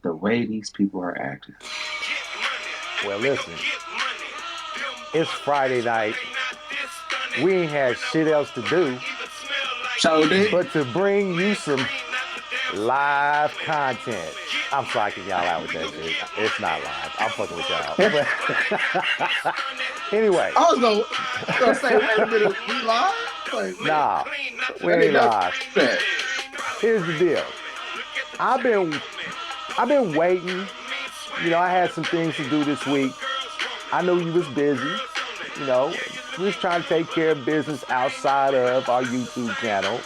The way these people are acting. Well, listen, it's Friday night. We ain't had shit else to do So did. but to bring you some live content. I'm psyching y'all out with that shit. It's not live. I'm fucking with y'all. But anyway, I was gonna say, wait a minute, we live? Like, nah, we I did ain't not live. that. Here's the deal. I've been I've been waiting. You know, I had some things to do this week. I know you was busy. You know, we was trying to take care of business outside of our YouTube channel.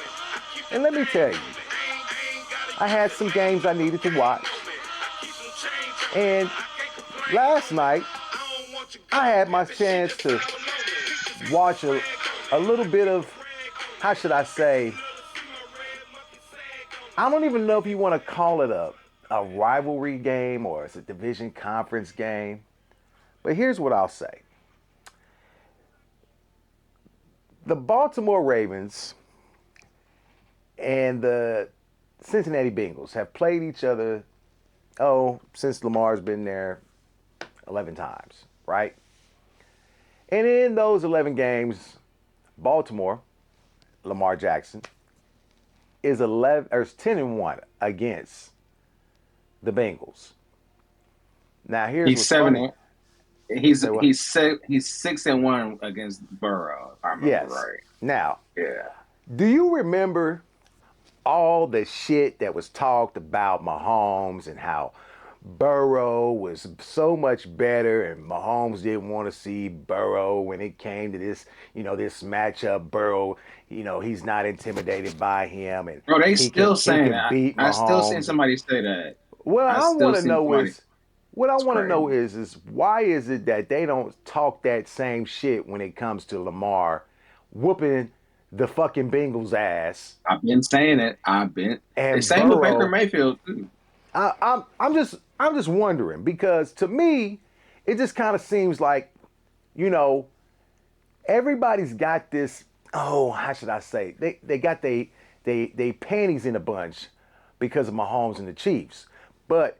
And let me tell you, I had some games I needed to watch. And last night, I had my chance to watch a little bit of, how should I say, I don't even know if you want to call it a rivalry game or it's a division conference game. But here's what I'll say. The Baltimore Ravens and the Cincinnati Bengals have played each other, since Lamar's been there 11 times, right? And in those 11 games, Baltimore, Lamar Jackson, is 11 or is 10-1 against the Bengals. Now here's He's what's funny. seven. He's Say what? he's 6-1 against Burrow, if I remember Yes. right. Now, Yeah. do you remember all the shit that was talked about Mahomes and how Burrow was so much better and Mahomes didn't want to see Burrow when it came to this, this matchup. Burrow, he's not intimidated by him and Bro, they he can still he saying can that. beat I still seen Mahomes. somebody say that. What I I still want to seen know somebody. is what I It's want to crazy. know is why is it that they don't talk that same shit when it comes to Lamar whooping the fucking Bengals ass I've been saying it. The and same with Baker Burrow. Mayfield too. I'm just wondering because to me, it just kind of seems like, you know, everybody's got this. Oh, how should I say? They got they panties in a bunch because of Mahomes and the Chiefs, but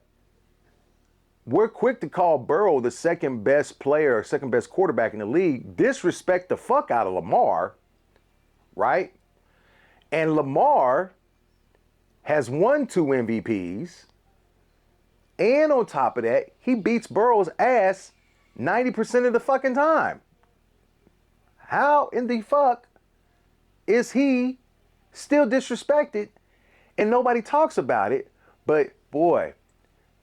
we're quick to call Burrow the second best player, second best quarterback in the league. Disrespect the fuck out of Lamar, right? And Lamar has won 2 MVPs. And on top of that, he beats Burrow's ass 90% of the fucking time. How in the fuck is he still disrespected and nobody talks about it? But boy,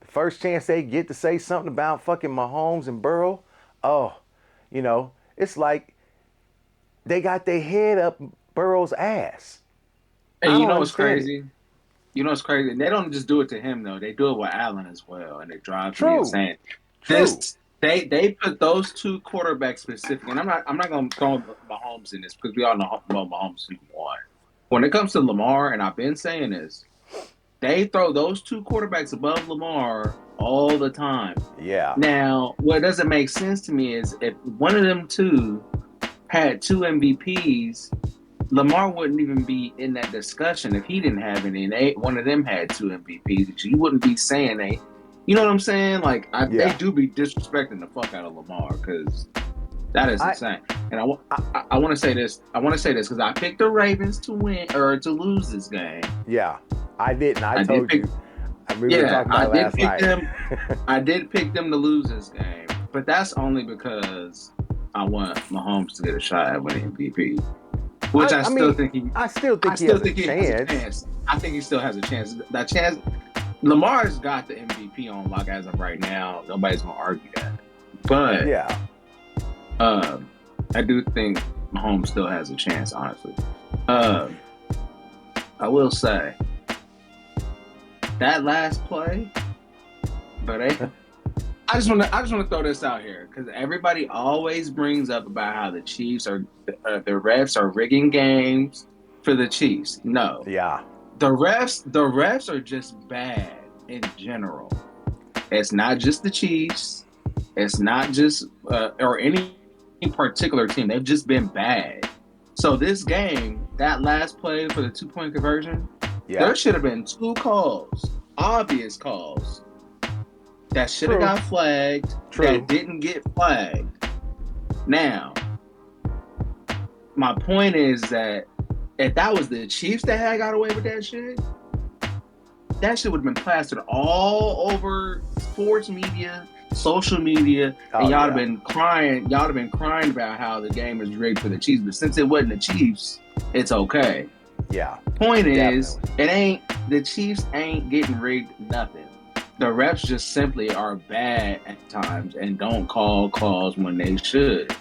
the first chance they get to say something about fucking Mahomes and Burrow, oh, it's like they got their head up Burrow's ass. And I you don't know what's understand it. crazy? You know what's crazy? They don't just do it to him though. They do it with Allen as well, and it drives me True, insane. true. This they put those two quarterbacks specifically, and I'm not gonna throw Mahomes in this because we all know well Mahomes is one. When it comes to Lamar, and I've been saying this, they throw those two quarterbacks above Lamar all the time. Yeah, Now, what doesn't make sense to me is if one of them two had two MVPs, Lamar wouldn't even be in that discussion if he didn't have any. And one of them had two MVPs. You wouldn't be saying they. You know what I'm saying? Like they yeah. do be disrespecting the fuck out of Lamar because that is I, insane. And I I want to say this. I want to say this because I picked the Ravens to win or to lose this game. yeah. I didn't. I I did told pick. you. We were Yeah, talking I about it did last pick night. them. I did pick them to lose this game, but that's only because I want Mahomes to get a shot at winning MVP. Which I mean, I still I think he still has a think he has a chance. chance. I think he still has a chance. That chance, Lamar's got the MVP on lock as of right now. Nobody's gonna argue that. But Yeah. um, I do think Mahomes still has a chance. Honestly, um, I will say that last play, but I just want to throw this out here because everybody always brings up about how the Chiefs are the refs are rigging games for the Chiefs. No, Yeah. the refs are just bad in general. It's not just the Chiefs. It's not just or any particular team. They've just been bad. So this game, that last play for the 2-point conversion, there Yeah. should have been two calls, obvious calls that should have got flagged that didn't get flagged. Now, my point is that if that was the Chiefs that had got away with that shit would have been plastered all over sports media, social media, and y'all have been crying. Y'all have been crying about how the game is rigged for the Chiefs. But since it wasn't the Chiefs, it's okay. Yeah. Point is, the Chiefs ain't getting rigged nothing. The refs just simply are bad at times and don't call calls when they should.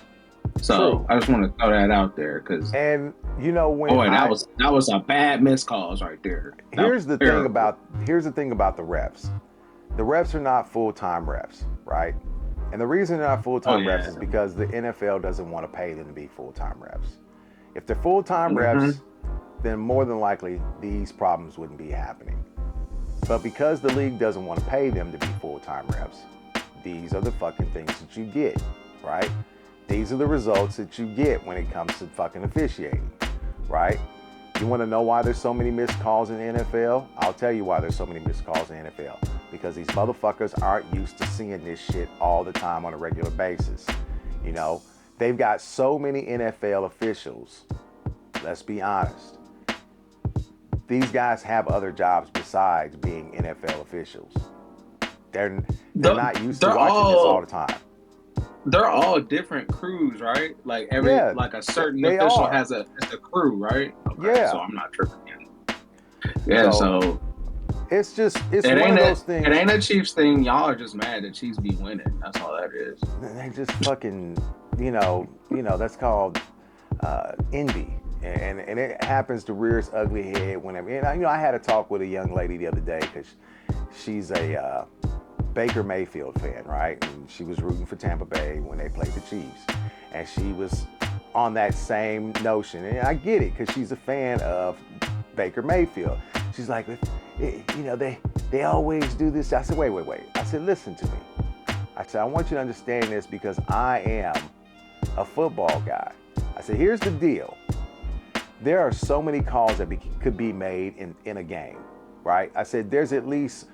So I just want to throw that out there because when that was a bad missed calls right there. Here's the thing about the refs. The refs are not full-time refs, right? And the reason they're not full-time refs is because the NFL doesn't want to pay them to be full-time refs. If they're full-time refs, then more than likely these problems wouldn't be happening. But because the league doesn't want to pay them to be full-time refs, these are the fucking things that you get, right? These are the results that you get when it comes to fucking officiating, right? You want to know why there's so many missed calls in the NFL? I'll tell you why there's so many missed calls in the NFL. Because these motherfuckers aren't used to seeing this shit all the time on a regular basis. You know, they've got so many NFL officials. Let's be honest. These guys have other jobs besides being NFL officials. They're not used to watching this all the time. They're all different crews, right? Like like a certain official has a crew, right? Okay, so I'm not tripping. Yeah, so it's one of those things. It ain't a Chiefs thing. Y'all are just mad that Chiefs be winning. That's all that is. They just fucking, that's called envy, and it happens to rear its ugly head whenever. And I had a talk with a young lady the other day because she's a Baker Mayfield fan, right? And she was rooting for Tampa Bay when they played the Chiefs. And she was on that same notion. And I get it because she's a fan of Baker Mayfield. She's like, they always do this. I said, wait. I said, listen to me. I said, I want you to understand this because I am a football guy. I said, here's the deal. There are so many calls that could be made in a game, right? I said, there's at least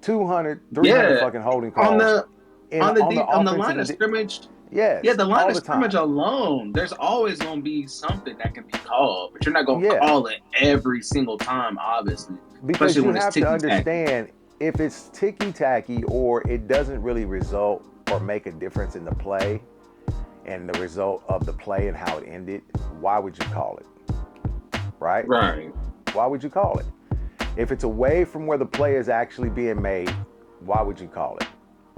200, 300 fucking holding calls on the line of scrimmage. Yes. Yeah, the line of scrimmage alone, there's always going to be something that can be called, but you're not going to call it every single time, obviously. Because you have to understand if it's ticky-tacky or it doesn't really result or make a difference in the play and the result of the play and how it ended, why would you call it? Right? Right. Why would you call it? If it's away from where the play is actually being made, why would you call it,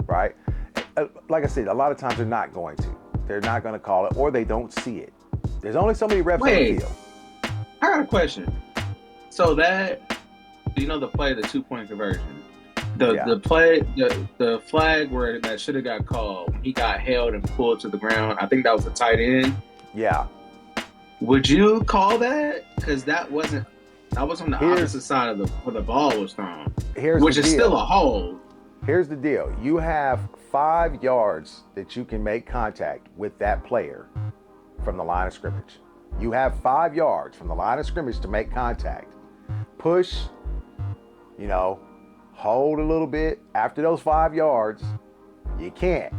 right? Like I said, a lot of times they're not going to. They're not going to call it, or they don't see it. There's only so many reps on the field. I got a question. So do you know the play, the 2-point conversion? The play, the flag where that should have got called, he got held and pulled to the ground. I think that was the tight end. Yeah. Would you call that? Because that was on the opposite side of where the ball was thrown, which is still a hold. Here's the deal. You have 5 yards that you can make contact with that player from the line of scrimmage. You have 5 yards from the line of scrimmage to make contact. Push, hold a little bit. After those 5 yards, you can't.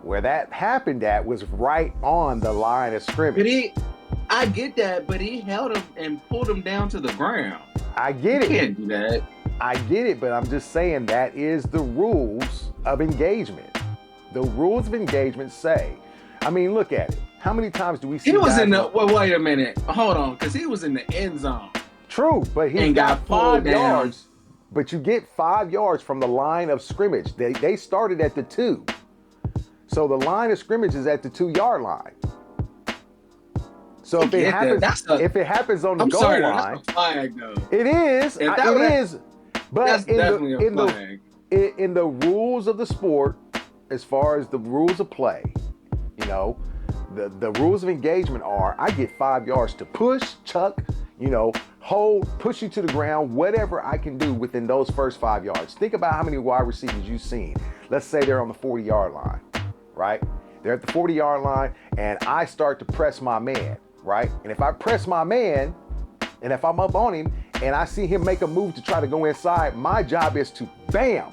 Where that happened at was right on the line of scrimmage. I get that, but he held him and pulled him down to the ground. I get it. You can't do that. I get it, but I'm just saying that is the rules of engagement. The rules of engagement say, look at it. How many times do we see? He was in the. Well, wait a minute. Hold on, because he was in the end zone. True, but he got 5 yards. But you get 5 yards from the line of scrimmage. They started at the 2, so the line of scrimmage is at the 2-yard line. So if it happens on the goal line, that's a flag, though. It is. It is. But that's definitely a flag. In the rules of the sport, as far as the rules of play, the rules of engagement are: I get 5 yards to push, chuck, hold, push you to the ground, whatever I can do within those first 5 yards. Think about how many wide receivers you've seen. Let's say they're on the 40-yard line, right? They're at the 40-yard line, and I start to press my man, right? And if I press my man, and if I'm up on him, and I see him make a move to try to go inside, my job is to, bam,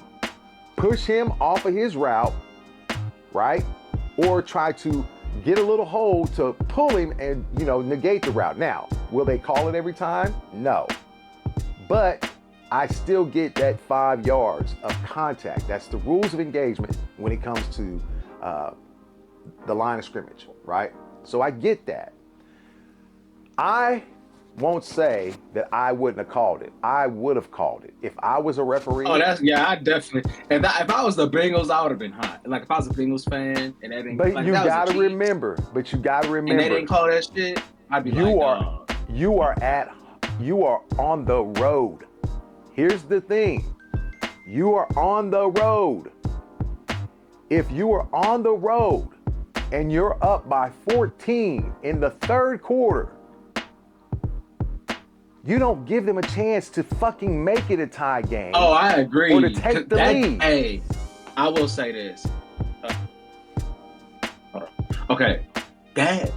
push him off of his route, right? Or try to get a little hole to pull him and, negate the route. Now, will they call it every time? No. But I still get that 5 yards of contact. That's the rules of engagement when it comes to the line of scrimmage, right? So I get that. I won't say that I wouldn't have called it. I would have called it. If I was a referee. Oh, I definitely. If I was the Bengals, I would have been hot. Like if I was a Bengals fan and that didn't. But like, you that gotta was remember. And they didn't call that shit. I'd be you are on the road. Here's the thing. You are on the road. If you are on the road and you're up by 14 in the third quarter, you don't give them a chance to fucking make it a tie game. Oh, I agree. Or to take the lead. Hey, I will say this. Okay. That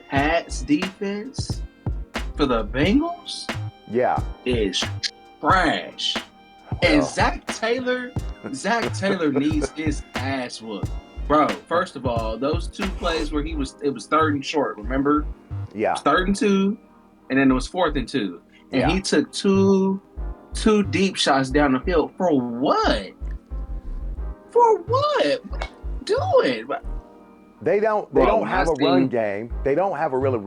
Pats defense for the Bengals is trash. And Zach Taylor needs his ass whooped. Bro, first of all, those 2 plays where it was 3rd and short, remember? Yeah. It was 3rd and 2, and then it was 4th and 2. And he took two deep shots down the field. For what? What are you doing? They don't have a run game. They don't have a real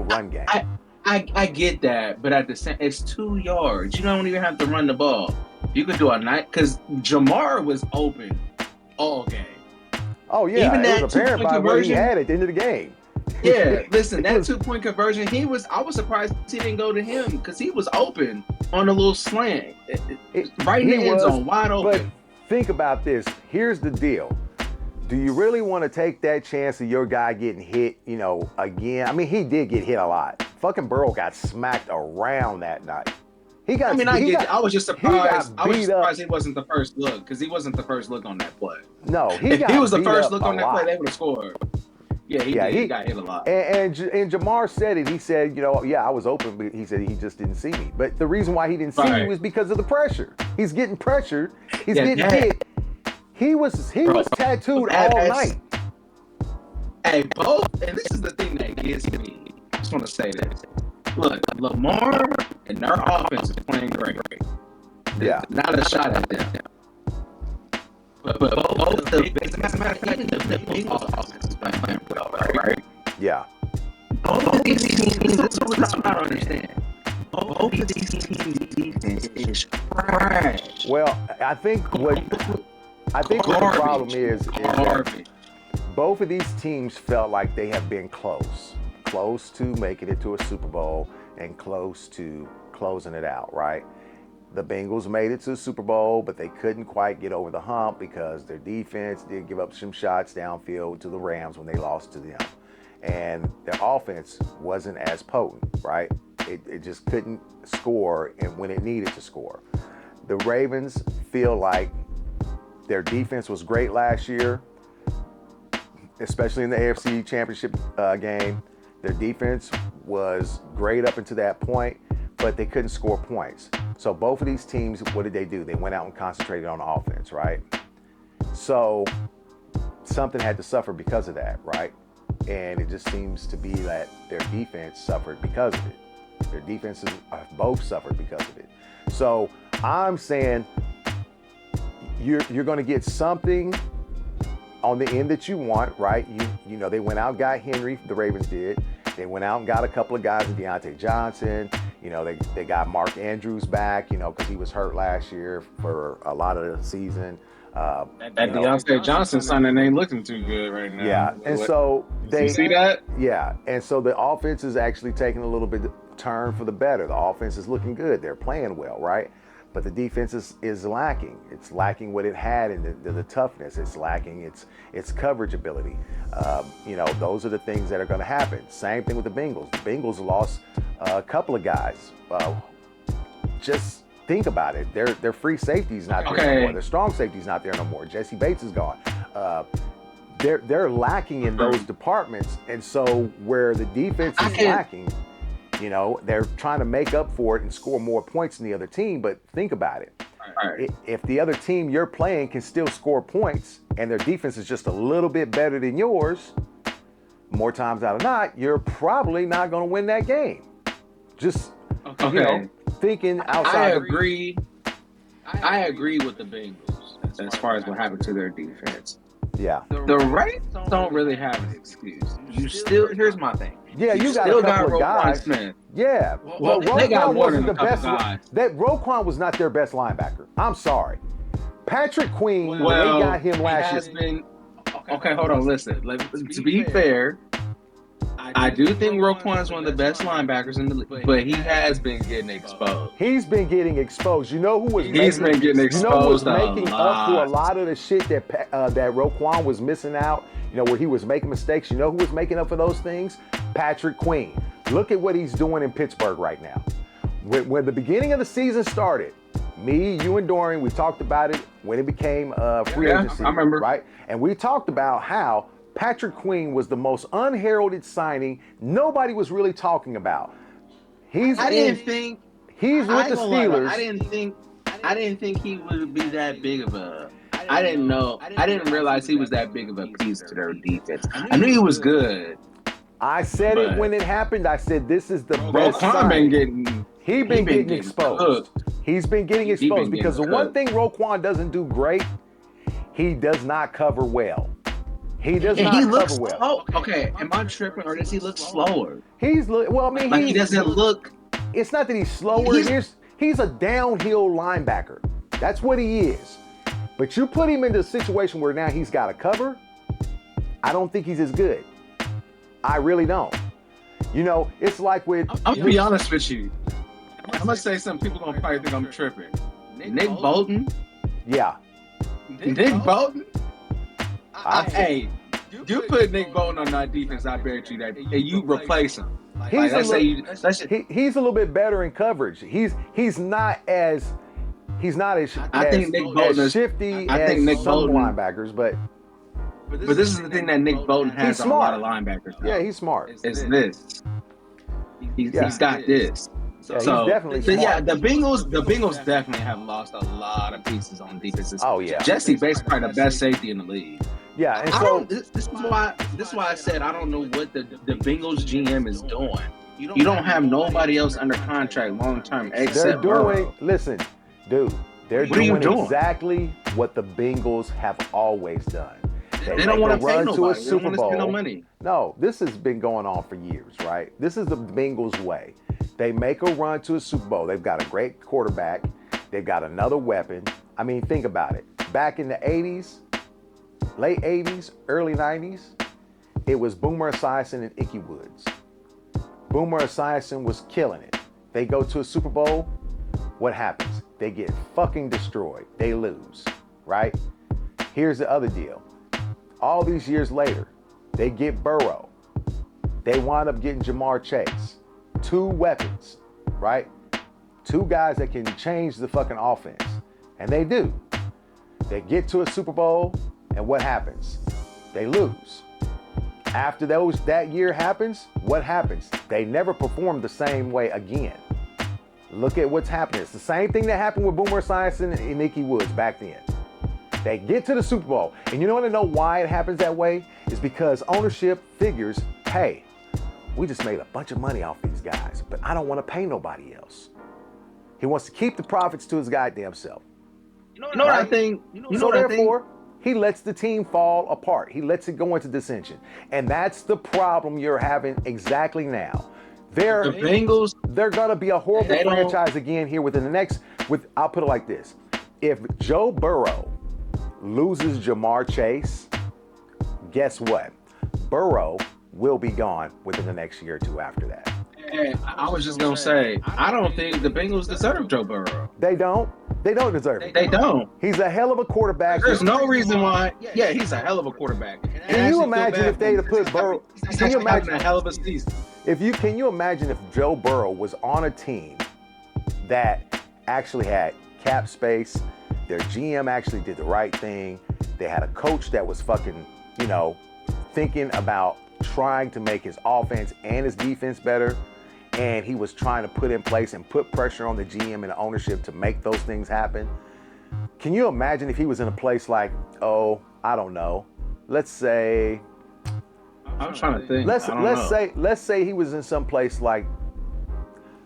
run game. I get that, but at the same, it's 2 yards. You don't even have to run the ball. You could do a night because Jamar was open all game. Oh yeah, even it was apparent by what he had at the end of the game. Yeah, listen, that 2-point conversion, I was surprised he didn't go to him because he was open on a little slant, right in the end zone, wide open. But think about this. Here's the deal. Do you really want to take that chance of your guy getting hit, again? I mean, he did get hit a lot. Fucking Burrow got smacked around that night. I was just surprised. I was surprised he wasn't the first look because he wasn't the first look on that play. No, if he was the first look on that play, they would have scored. Yeah, he got hit a lot. And Jamar said it. He said, I was open, but he said he just didn't see me. But the reason why he didn't see me was because of the pressure. He's getting pressured. He's getting hit. He was tattooed all night. Hey, both, and this is the thing that gets me. I just want to say this. Look, Lamar and their offense is playing great. Yeah. Not a shot at them. But both the Bengals offense is playing well, right? Yeah. Both of these teams, that's what I'm not understand. Both of these teams' defense is trash. Well, I think what the problem is that both of these teams felt like they have been close to making it to a Super Bowl and close to closing it out, right? The Bengals made it to the Super Bowl, but they couldn't quite get over the hump because their defense did give up some shots downfield to the Rams when they lost to them. And their offense wasn't as potent, right? It just couldn't score and when it needed to score. The Ravens feel like their defense was great last year, especially in the AFC Championship game. Their defense was great up until that point, but they couldn't score points. So both of these teams, what did they do? They went out and concentrated on offense, right? So something had to suffer because of that, right? And it just seems to be that their defense suffered because of it. Their defenses both suffered because of it. So I'm saying you're going to get something on the end that you want, right? You know, they went out and got Henry, the Ravens did. They went out and got a couple of guys, Deontay Johnson. You know, they got Mark Andrews back, because he was hurt last year for a lot of the season. That Deontay Johnson signing ain't looking too good right now. Yeah, and so you see that? Yeah, and so the offense is actually taking a little bit of turn for the better. The offense is looking good. They're playing well, right? But the defense is lacking. It's lacking what it had in the toughness. It's lacking its coverage ability. Those are the things that are going to happen. Same thing with the Bengals. The Bengals lost a couple of guys. Just think about it. Their free safety's not there no more. Their strong safety's not there no more. Jesse Bates is gone. They're lacking in those departments, and so where the defense is lacking. They're trying to make up for it and score more points than the other team, but think about it. If the other team you're playing can still score points and their defense is just a little bit better than yours, more times out of not, you're probably not going to win that game. Just, thinking outside. I agree with the Bengals as far as what happened to their defense. Yeah. The Raiders don't really have an excuse. Here's my thing. Yeah, you got a couple of guys. Smith. Yeah. Well, they got more than a couple guys. That Roquan was not their best linebacker. I'm sorry. Patrick Queen, when they got him last year. Okay, hold on, listen. To be fair, I do think Roquan is one of the best linebackers in the league, but he has been getting exposed. He's been getting exposed. You know who was making up for a lot of the shit that Roquan was missing out, where he was making mistakes. You know who was making up for those things? Patrick Queen. Look at what he's doing in Pittsburgh right now. When the beginning of the season started, me, you, and Dorian, we talked about it when it became free agency. I remember. Right? And we talked about how Patrick Queen was the most unheralded signing nobody was really talking about. He's with the Steelers. I didn't think he would be that big of a. I didn't realize he was that big of a piece to their defense. I knew he was good. I said it when it happened. I said this is the best signing. He's been getting exposed. He's been getting exposed because the one thing Roquan doesn't do great, he does not cover well. He does not cover well. Slow. Okay, am I tripping or does he look slower? He doesn't look. It's not that he's slower. He's a downhill linebacker. That's what he is. But you put him into a situation where now he's got to cover, I don't think he's as good. I really don't. It's like with... I'm going to be honest with you. I'm going to say something people going to probably think I'm tripping. Nick Bolton? Yeah. Nick Bolton? Hey, you put Nick Bolton on that defense, I bet you that you replace him. He's a little bit better in coverage. He's not as shifty as some linebackers, but this is the thing that Nick Bolton has on a lot of linebackers. Yeah, he's smart. It's this. He's got this. Yeah, he's definitely smart. Yeah, the Bengals definitely have lost a lot of pieces on defenses. Oh yeah, Jesse Bates probably the best safety in the league. Yeah, and so this is why I said I don't know what the Bengals GM is doing. You don't have nobody else under contract long term except Burrow. Listen, dude, they're doing exactly what the Bengals have always done. They don't want to run to a Super Bowl. No money. No, this has been going on for years, right? This is the Bengals way. They make a run to a Super Bowl. They've got a great quarterback. They've got another weapon. I mean, think about it. Back in the 80s, late 80s, early 90s, it was Boomer Esiason and Ickey Woods. Boomer Esiason was killing it. They go to a Super Bowl. What happens? They get fucking destroyed. They lose, right? Here's the other deal. All these years later, they get Burrow. They wind up getting Jamar Chase. 2 weapons, right? 2 guys that can change the fucking offense. And they do. They get to a Super Bowl, and what happens? They lose. After that year happens, what happens? They never perform the same way again. Look at what's happening. It's the same thing that happened with Boomer Esiason and Ickey Woods back then. They get to the Super Bowl. And you want to know why it happens that way? It's because ownership figures, hey, we just made a bunch of money off these guys, but I don't want to pay nobody else. He wants to keep the profits to his goddamn self. You know what I think? Therefore, he lets the team fall apart. He lets it go into dissension. And that's the problem you're having exactly now. The Bengals, they're going to be a horrible franchise again here within the next, I'll put it like this. If Joe Burrow loses Jamar Chase, guess what? Burrow will be gone within the next year or 2 after that. And I was just going to say, I don't think the Bengals deserve Joe Burrow. They don't. They don't deserve it. They don't. He's a hell of a quarterback. There's no reason why. Yeah, he's a hell of a quarterback. Can you imagine if they'd have put Burrow? Can you imagine a hell of a season? Can you imagine if Joe Burrow was on a team that actually had cap space, their GM actually did the right thing, they had a coach that was fucking, thinking about trying to make his offense and his defense better, and he was trying to put in place and put pressure on the GM and the ownership to make those things happen. Can you imagine if he was in a place like, oh, I don't know, let's say, I'm trying to think. I don't know. let's say he was in some place like,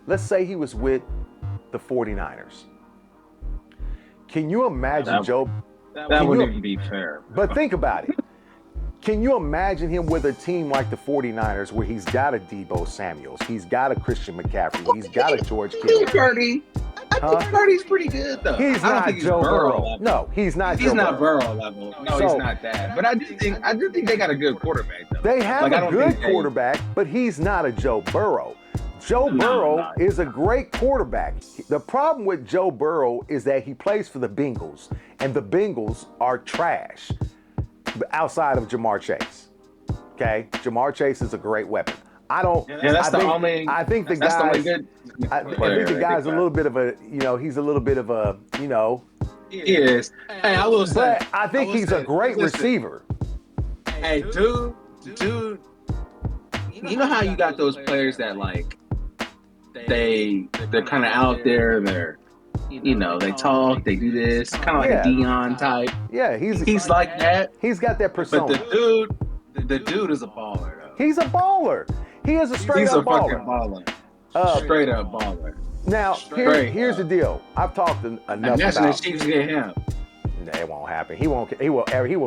let's say he was with the 49ers. Can you imagine Joe? That wouldn't even be fair. But think about it. Can you imagine him with a team like the 49ers where he's got a Deebo Samuels, he's got a Christian McCaffrey, he's got a George Kittle? I think Purdy's pretty good though. He's not Joe Burrow. No, he's not Joe Burrow. He's not Burrow level. No, he's not that. But I do think they got a good quarterback though. They have a good quarterback, but he's not a Joe Burrow. Joe Burrow is a great quarterback. The problem with Joe Burrow is that he plays for the Bengals, and the Bengals are trash outside of Jamar Chase. Okay? Jamar Chase is a great weapon. I think the guy's a little bit of a, he's a little bit of a, He is. Hey, I will say. But I think he's a great receiver. Hey, dude, you know how you got those players that like, they're kind of out there, they talk, they do this, kind of like a Dion type. Yeah, he's like that. He's got that persona. But the dude is a baller though. He's a baller. He is a straight up baller. He's a fucking baller. Straight up baller. Now, here's the deal. I've talked enough about. The Chiefs get him. It won't happen. He will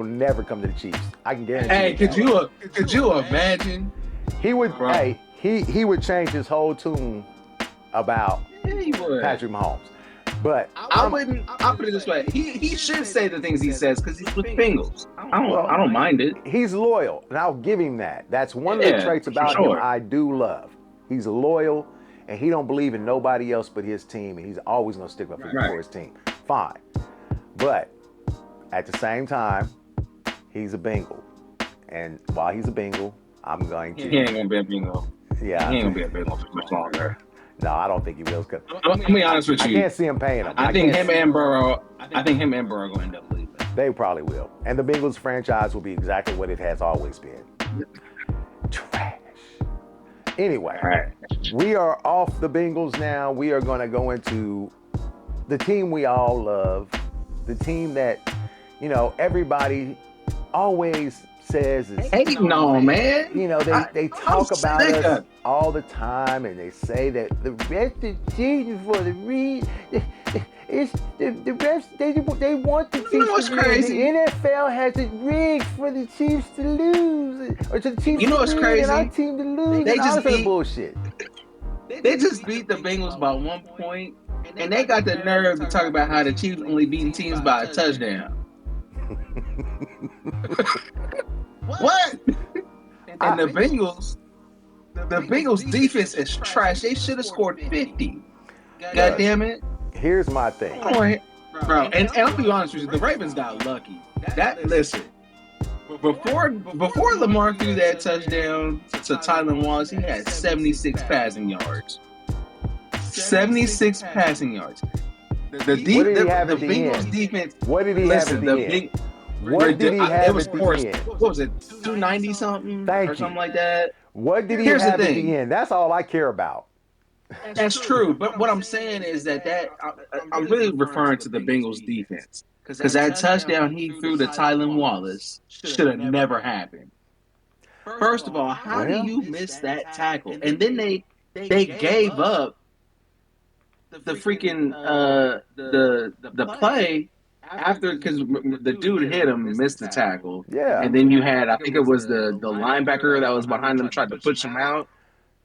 never come to the Chiefs. I can guarantee. Hey, could you imagine? He would. Bro. Hey, he would change his whole tune about Patrick Mahomes. But I'll put it this way. He should say the things he says because he's with Bengals. I don't mind it. He's loyal, and I'll give him that. That's one of the traits about him I do love. He's loyal, and he don't believe in nobody else but his team, and he's always going to stick up for his team. Fine. But at the same time, he's a Bengal. And while he's a Bengal, I'm going to... He ain't going to be a Bengal. Yeah. He ain't going to be a Bengal for much longer. No, I don't think he will. I'm gonna be honest with you. I can't see him paying him. I think him and Burrow going to end up leaving. They probably will. And the Bengals franchise will be exactly what it has always been. Trash. Anyway, we are off the Bengals now. We are going to go into the team we all love. The team that, everybody always says is hating on, man. They talk about us all the time, and they say that the rest of the season for the refs they want the Chiefs to lose. The NFL has it rigged for the Chiefs to lose, or to the Chiefs to lose and our team to lose. They just beat bullshit. They just beat the Bengals by 1 point, and they got the nerve to talk about how the Chiefs only beat teams by a touchdown. What? And the Bengals defense is trash. They should have scored 50. God damn it. Here's my thing. Bro, and I'll be honest with you, the Ravens got lucky. Listen, before Lamar threw that touchdown to Tylan Wallace, he had 76 passing yards. 76 passing yards. The Bengals defense. What did he have at the end? What did he have at the end? What was it? 290 something or something like that. What did he have at the end? That's all I care about. That's true, but what I'm saying is that I'm really referring to the Bengals defense because that touchdown he threw to Tylan Wallace should have never happened. First of all, how do you miss that tackle? And then they gave up the freaking the play after, because the dude hit him and missed the tackle. Yeah. And then you had, I think it was the linebacker that was behind him tried to push him out.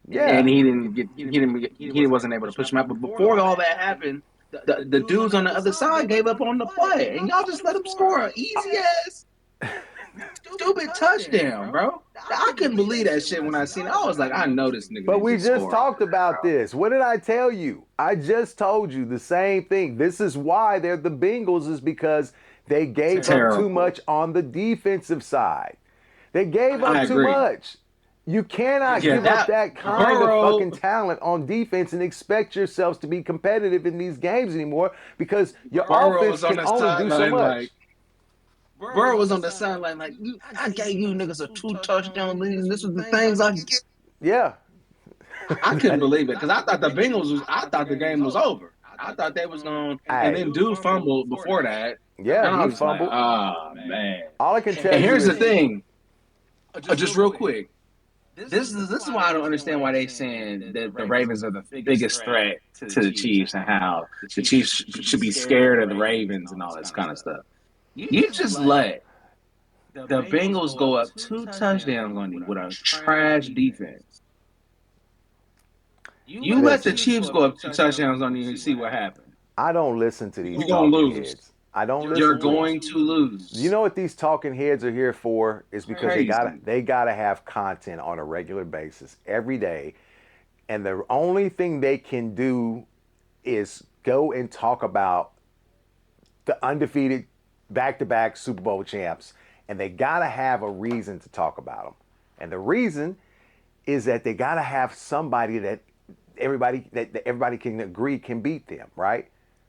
Yeah. And he wasn't able to push him out. But before all that happened, the dudes on the other side gave up on the play, and y'all just let him score an easy ass stupid touchdown, bro. I couldn't believe that shit when I seen it. I was like, I know this nigga. But we just talked about this. What did I tell you? I just told you the same thing. This is why they're the Bengals, is because they gave up too much on the defensive side. They gave up too much. You cannot give up that kind of fucking talent on defense and expect yourselves to be competitive in these games anymore, because your offense can only do so much. Burrow was on the sideline like, I gave you niggas a 2-touchdown lead, and this was the things I get. Yeah. I couldn't believe it because I thought the game was over. I thought they was going, and Hey, then dude fumbled before that, yeah, and I he was just like, fumbled. oh man. All I can tell And you here's the is thing, just real quick. This is why I don't understand why they saying that the Ravens are the biggest threat to the Chiefs and how the Chiefs should be scared of the Ravens and all this kind of stuff. You just let the Bengals go up 2 touchdowns on you with a trash defense. You let the listen. Chiefs go up 2 touchdowns on you and see what happens. I don't listen to these You're gonna talking lose. heads. I don't You're listen to them. going to You lose. know what these talking heads are here for? Is because Crazy. they gotta have content on a regular basis every day, and the only thing they can do is go and talk about the undefeated back-to-back Super Bowl champs, and they gotta have a reason to talk about them. And the reason is that they gotta have somebody that everybody can agree can beat them, right?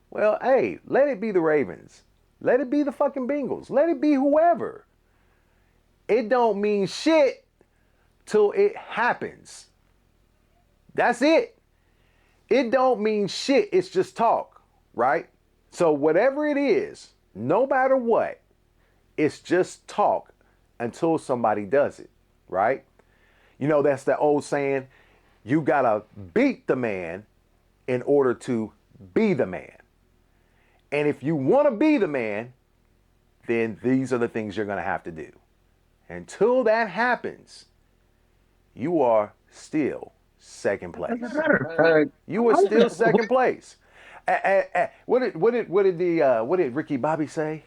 Well, hey, let it be the Ravens. Let it be the fucking Bengals. Let it be whoever. It don't mean shit till it happens. That's it. It don't mean shit. It's just talk, right? So whatever it is, no matter what, it's just talk until somebody does it, right? You know, that's the old saying, you gotta beat the man in order to be the man. And if you wanna be the man, then these are the things you're gonna have to do. Until that happens, you are still second As a place. matter of fact, You are still second place. What did Ricky Bobby say?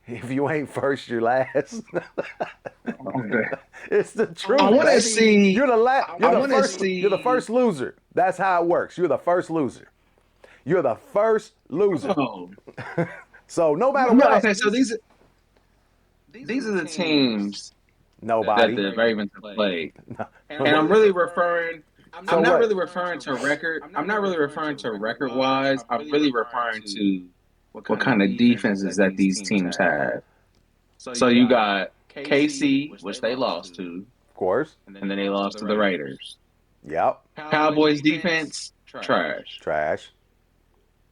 If you ain't first, you're last. It's the I truth, want to baby. see. You're the last. I want to You're the see. first loser. That's how it works. You're the first loser. You're the first loser. Oh, So no matter no. what, Okay, so these are the teams that nobody. the Ravens have played, and No. I'm really referring. So I'm not what? really referring to record. I'm not really referring to record wise. I'm really referring to what kind of defenses that these teams have. So you got KC, which they lost to, Of course. and then they lost to the Raiders. Yep. Cowboys defense, trash. Trash.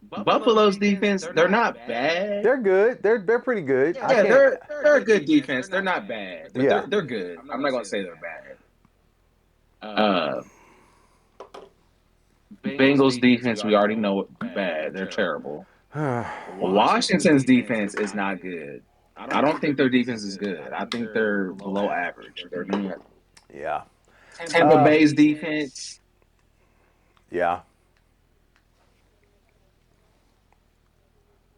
Buffalo's defense, they're not bad. They're good. They're pretty good. I Yeah, can't. they're a good defense. They're not bad, but Yeah. they're good. I'm not gonna say they're bad. Uh, Bengals defense, we already know bad. They're terrible. Washington's defense is not good. I don't think their defense is good. I think they're below average. They're not. Yeah. Tampa Bay's defense, Yeah.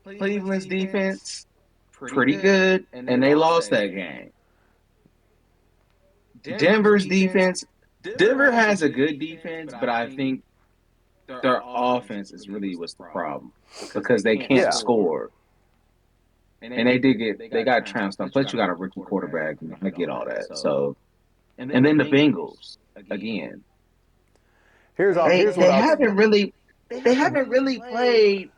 Cleveland's defense, pretty good, and they lost that game. Denver's defense, Denver has a good defense, but I think their offense is really what's the problem because they can't Yeah. score. And they got trounced on. Plus, you got a rookie quarterback. And I get all that. So, and then the Bengals again. Here's what They I'll. haven't really played.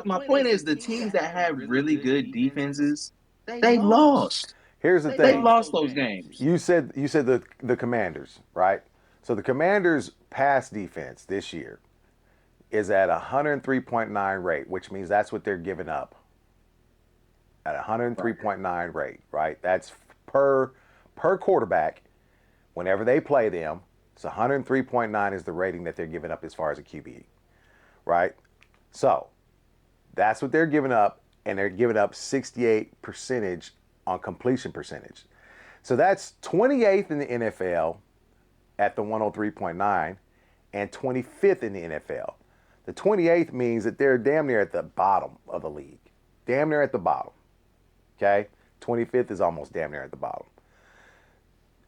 My point is the teams that have really good defenses, they lost. Here's the They thing. lost those games. You said the Commanders, right? So the Commanders' pass defense this year is at 103.9 rate, which means that's what they're giving up at 103.9 rate, right? That's per quarterback whenever they play them. It's 103.9 is the rating that they're giving up as far as a QB, right? So that's what they're giving up, and they're giving up 68 percentage on completion percentage. So that's 28th in the NFL at the 103.9 and 25th in the NFL. The 28th means that they're damn near at the bottom of the league. Damn near at the bottom. Okay? 25th is almost damn near at the bottom.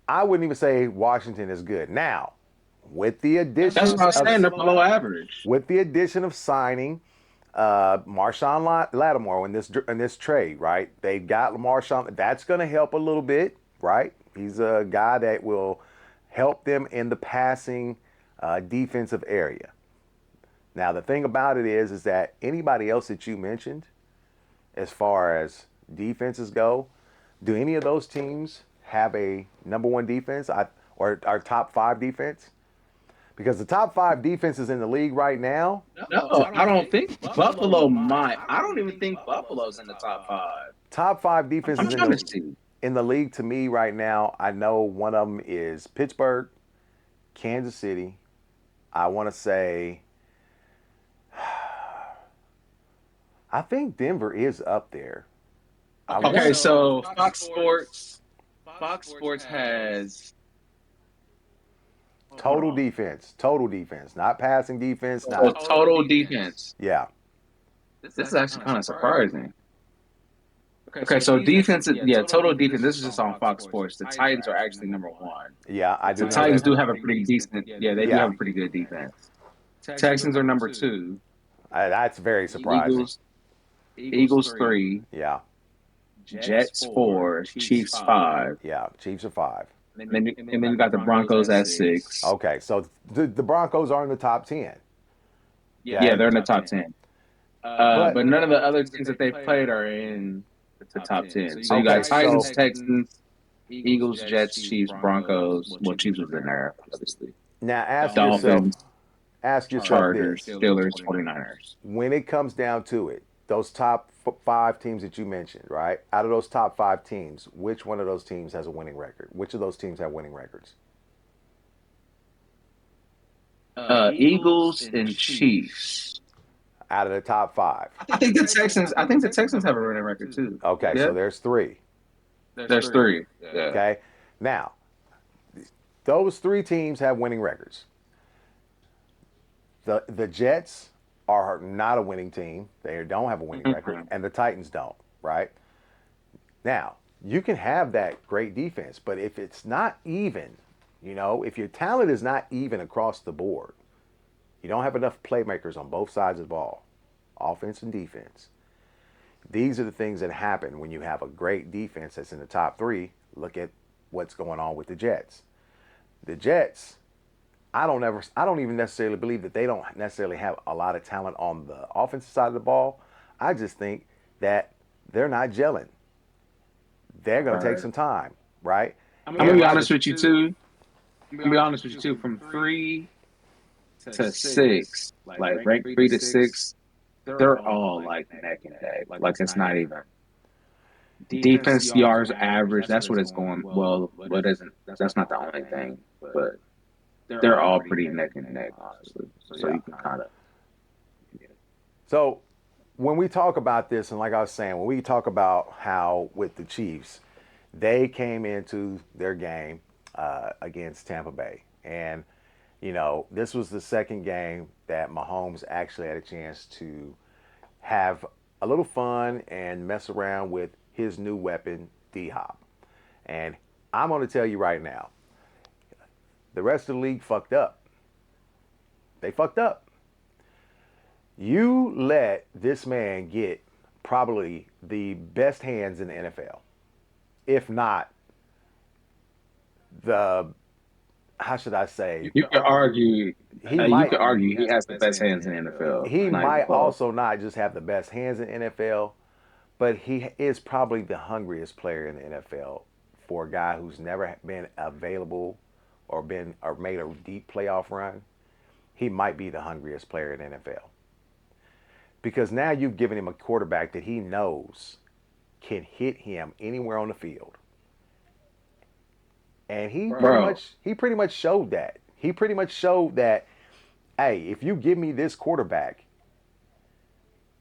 I wouldn't even say Washington is good. Now, with the addition That's what I'm saying. They're below average. with the addition of signing Marshawn Lattimore in this trade, right? They got Marshawn. That's going to help a little bit, right? He's a guy that will help them in the passing defensive area. Now, the thing about it is that anybody else that you mentioned, as far as defenses go, do any of those teams have a number one defense or our top five defense? Because the top 5 defenses in the league right now, No, I don't think Buffalo might. I don't even think Buffalo's in the top five. top 5 I'm defenses trying to see. in the league to me right now, I know one of them is Pittsburgh, Kansas City. I want to say, I think Denver is up there. I Okay, want so Fox Sports has hold on. total defense, not passing defense, So not total defense. yeah. This is actually kind of surprising. Okay, so defense, yeah, total defense. This is just on Fox Sports. The Titans are actually number one. Yeah, I do The know Titans that. do have a pretty decent, yeah, they do Yeah, have a pretty good defense. Texans are number two. that's very surprising. Eagles, Eagles three. Yeah, Jets four. Chiefs five. yeah. Chiefs are 5. And then you got the Broncos at six. Okay, so the Broncos are in the top 10. Yeah, Okay, they're in the top 10. but But none of the other teams that they've played are in the top 10. So you okay, got so Titans, Texans, Eagles, Jets, Chiefs, Broncos. Well, Chiefs was in there, obviously. now Dolphins, ask yourself Chargers, this: Steelers, 49ers. when it comes down to it, those top 5 teams that you mentioned, right? Out of those top 5 teams, which one of those teams has a winning record? Which of those teams have winning records? Eagles and Chiefs. Out of the top 5. I think the Texans have a winning record too. Okay, Yeah, so there's 3. there's three. Yeah. Okay, now those 3 teams have winning records. The Jets are not a winning team. They don't have a winning record, and the Titans don't, right? Now, you can have that great defense, but if it's not even, if your talent is not even across the board, you don't have enough playmakers on both sides of the ball, offense and defense. These are the things that happen when you have a great defense that's in the top 3. Look at what's going on with the Jets. The Jets, I don't even necessarily believe that they don't necessarily have a lot of talent on the offensive side of the ball. I just think that they're not gelling. They're going to take some time, right? I'm gonna be honest with you too. I'm gonna be honest with you too. From 3 to 6, like rank 3 to 6, they're all like neck and neck. Like it's not even defense yards average. That's what it's going. Well, what isn't? That's not the only thing, but they're all pretty neck and neck, honestly. So Yeah. you can kind of. So when we talk about this, and like I was saying, when we talk about how with the Chiefs, they came into their game against Tampa Bay. And, this was the second game that Mahomes actually had a chance to have a little fun and mess around with his new weapon, D-Hop. And I'm going to tell you right now, the rest of the league fucked up. They fucked up. You let this man get probably the best hands in the NFL, if not the, how should I say? You could argue. He You might could argue he has the best hands in the NFL. he Not might even close. also not just have the best hands in the NFL, but he is probably the hungriest player in the NFL for a guy who's never been available or made a deep playoff run. He might be the hungriest player in the NFL. Because now you've given him a quarterback that he knows can hit him anywhere on the field. And he pretty much showed that. He pretty much showed that, hey, if you give me this quarterback,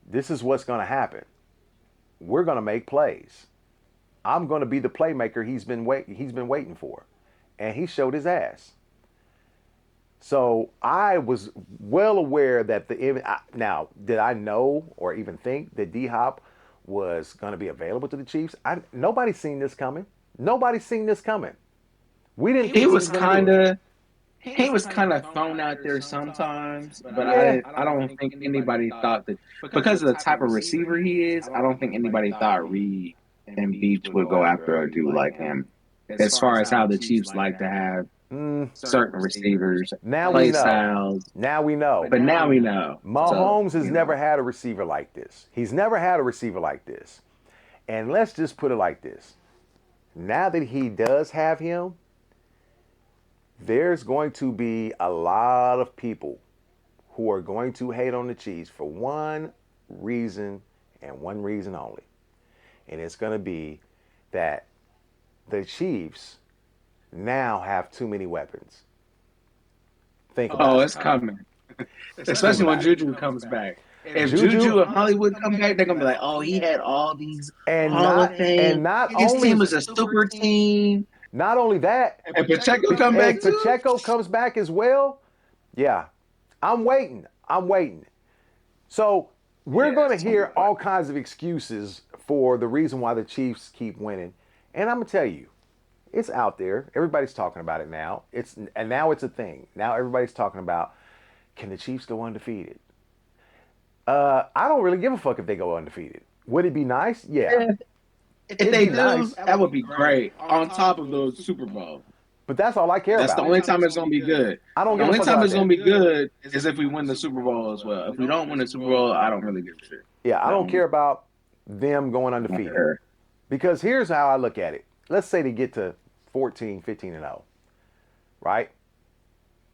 this is what's going to happen. We're going to make plays. I'm going to be the playmaker he's been waiting for. And he showed his ass. So I was well aware that now, did I know or even think that D-Hop was going to be available to the Chiefs? Nobody's seen this coming. Nobody's seen this coming. We didn't think He he was was going to do it. kind of thrown out there sometimes, but Yeah. I don't think anybody thought that because of the type of receiver he is. I don't think anybody thought Reed and Beach would go after a dude like him. As far as how the Chiefs like to have certain receivers, Now we play know. styles, Now we know. but now we know. Mahomes So, has never had a receiver like this. He's never had a receiver like this. And let's just put it like this. Now that he does have him, there's going to be a lot of people who are going to hate on the Chiefs for one reason and one reason only. And it's going to be that the Chiefs now have too many weapons. Think about Oh, it. it's coming. Especially when Juju comes back. If Juju Juju and Hollywood come back, they're gonna be like, "Oh, he had all these and Hall of not Fame. and not His only team was a super team." not only that, And Pacheco come back if too. Pacheco comes back as well, yeah, I'm waiting. I'm waiting. So we're Yeah, going to it's gonna be hear fun. all kinds of excuses for the reason why the Chiefs keep winning, and I'm gonna tell you, it's out there. Everybody's talking about it now. Now it's a thing. Now everybody's talking about, can the Chiefs go undefeated? I don't really give a fuck if they go undefeated. Would it be nice? Yeah, Yeah, if it'd they be do, nice. that would be great. On top of those Super Bowl, But that's all I care that's the about. only time it's gonna be good. I don't The give a only fuck time about it's gonna that. be good is if we win the Super Bowl as well. If we don't win the Super Bowl, I don't really give a shit. Yeah, I don't No, care about them going undefeated. Because here's how I look at it. Let's say they get to 14, 15 and 0, right?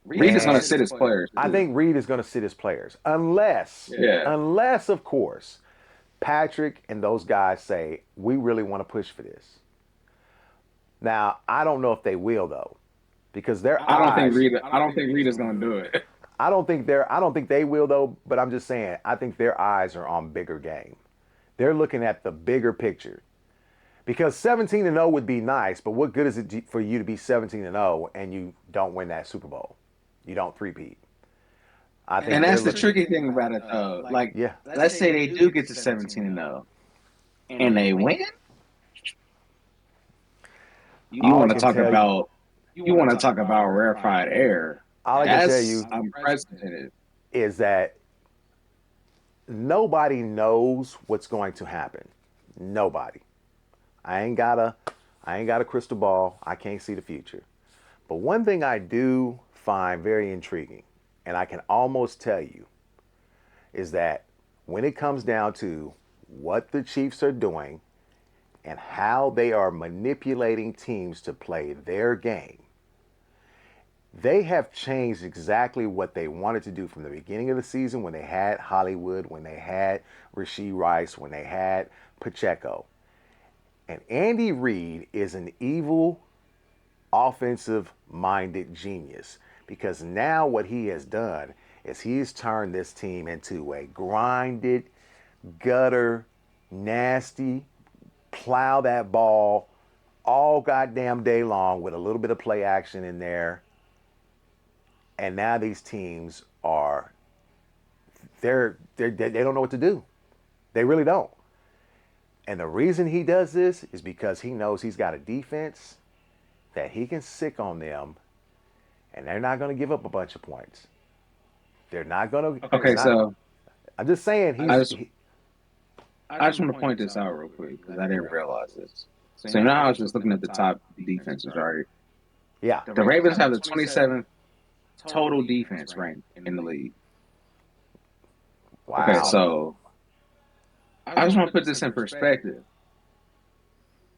Reed is gonna sit his players. I think Reed is going to sit his players Yeah. unless of course Patrick and those guys say we really want to push for this. Now, I don't know if they will though, because their I don't think eyes. Reed. I don't think Reed is gonna do it. I don't think they're. I don't think they will though. But I'm just saying. I think their eyes are on bigger game. They're looking at the bigger picture. Because 17 and 0 would be nice, but what good is it for you to be 17 and 0 and you don't win that Super Bowl? You don't three-peat. I think And they're that's the looking. tricky thing about it, though. Like, Yeah. let's say they do get to 17 and 0, and they win. You All I want to can talk tell you. about rarefied air. All I can tell That's you unprecedented. is that nobody knows what's going to happen. Nobody. I ain't got a crystal ball. I can't see the future. But one thing I do find very intriguing, and I can almost tell you, is that when it comes down to what the Chiefs are doing and how they are manipulating teams to play their game, they have changed exactly what they wanted to do from the beginning of the season when they had Hollywood, when they had Rashee Rice, when they had Pacheco. And Andy Reid is an evil, offensive-minded genius because now what he has done is he's turned this team into a grinded, gutter, nasty, plow that ball all goddamn day long with a little bit of play action in there. And now these teams are they don't know what to do. They really don't. And the reason he does this is because he knows he's got a defense that he can sick on them, and they're not going to give up a bunch of points. They're not going to. Okay, so I'm just saying I just want to point this out real quick because I didn't realize this. So now I was just looking at the top defenses, right? yeah. The Ravens have the 27th total defense rank in the league. Wow. Okay, so I just want to put this in perspective.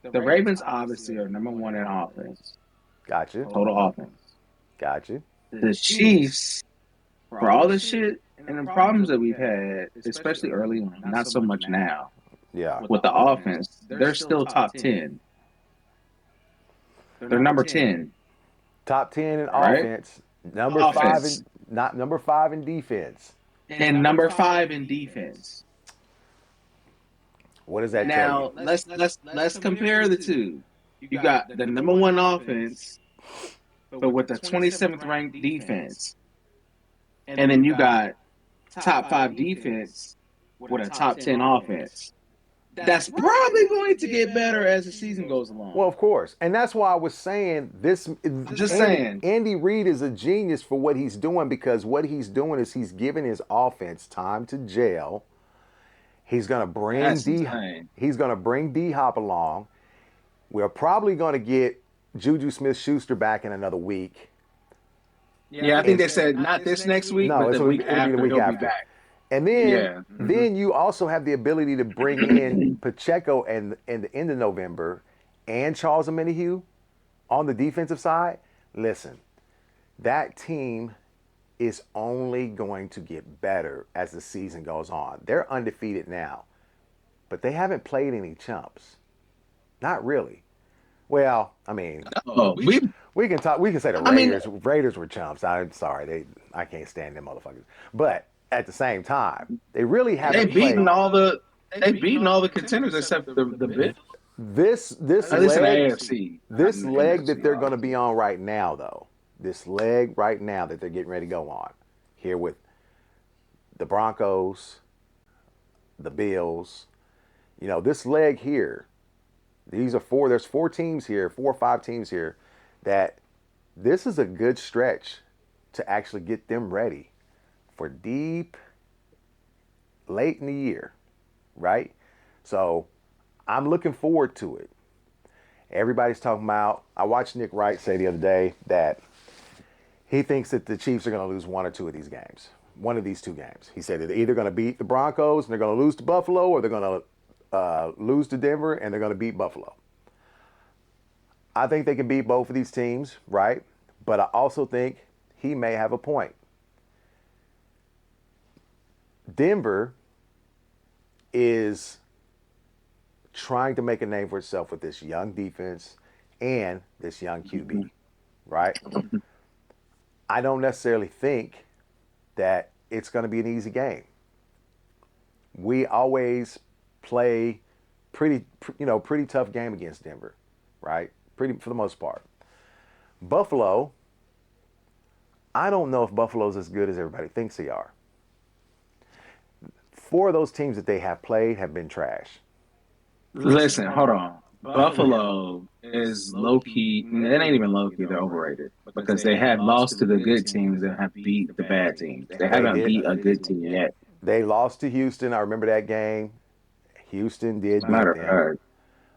The Ravens obviously are number one in offense, Gotcha. total offense. Gotcha. The Chiefs, for all the shit and the problems that we've had, especially early on, not so much now, Yeah. with the offense, they're still top 10. They're number 10. Top 10 in Right? offense. Number Offense. 5 in not number 5 in defense. And number 5 in defense. What does that tell you? Now let's compare the two. You got the number one offense, but with the 27th ranked defense, and then you got top 5 defense with a top 10 offense. That's probably going to get better as the season goes along. Well, of course. And that's why I was saying this. Just saying. Andy Reid is a genius for what he's doing because what he's doing is he's giving his offense time to gel. He's going to bring He's going to bring D-Hop along. We're probably going to get Juju Smith-Schuster back in another week. Yeah, I think they said not this next week, but the week after he'll be back. And then you also have the ability to bring in Pacheco in the end of November and Charles Omenihu on the defensive side. Listen, that team is only going to get better as the season goes on. They're undefeated now, but they haven't played any chumps. Not really. Well, I mean, Oh, we. we can talk. We can say the I mean, Raiders were chumps. I'm sorry, I can't stand them motherfuckers. But at the same time, they really they haven't played. beaten all the. They beaten all the contenders except the bit. This At least in the leg AFC, not this in the leg that NFC, they're going to obviously. be on right now, though, this leg right now that they're getting ready to go on here with the Broncos, the Bills, this leg here, there's four teams here, 4 or 5 teams here that this is a good stretch to actually get them ready for deep late in the year, right? So I'm looking forward to it. Everybody's talking about, I watched Nick Wright say the other day that he thinks that the Chiefs are going to lose 1 or 2 of these games. One of these 2 games. He said they're either going to beat the Broncos and they're going to lose to Buffalo, or they're going to lose to Denver and they're going to beat Buffalo. I think they can beat both of these teams, right? But I also think he may have a point. Denver is trying to make a name for itself with this young defense and this young QB, right? I don't necessarily think that it's going to be an easy game. We always play pretty tough game against Denver, right? Pretty for the most part. Buffalo, I don't know if Buffalo's as good as everybody thinks they are. 4 of those teams that they have played have been trash. Listen, hold on. Buffalo is low key. It ain't even low key. They're overrated because they have lost to the good teams and have beat the bad teams. They They haven't did. beat a good team yet. They lost to Houston. I remember that game. Houston As did a matter beat of them.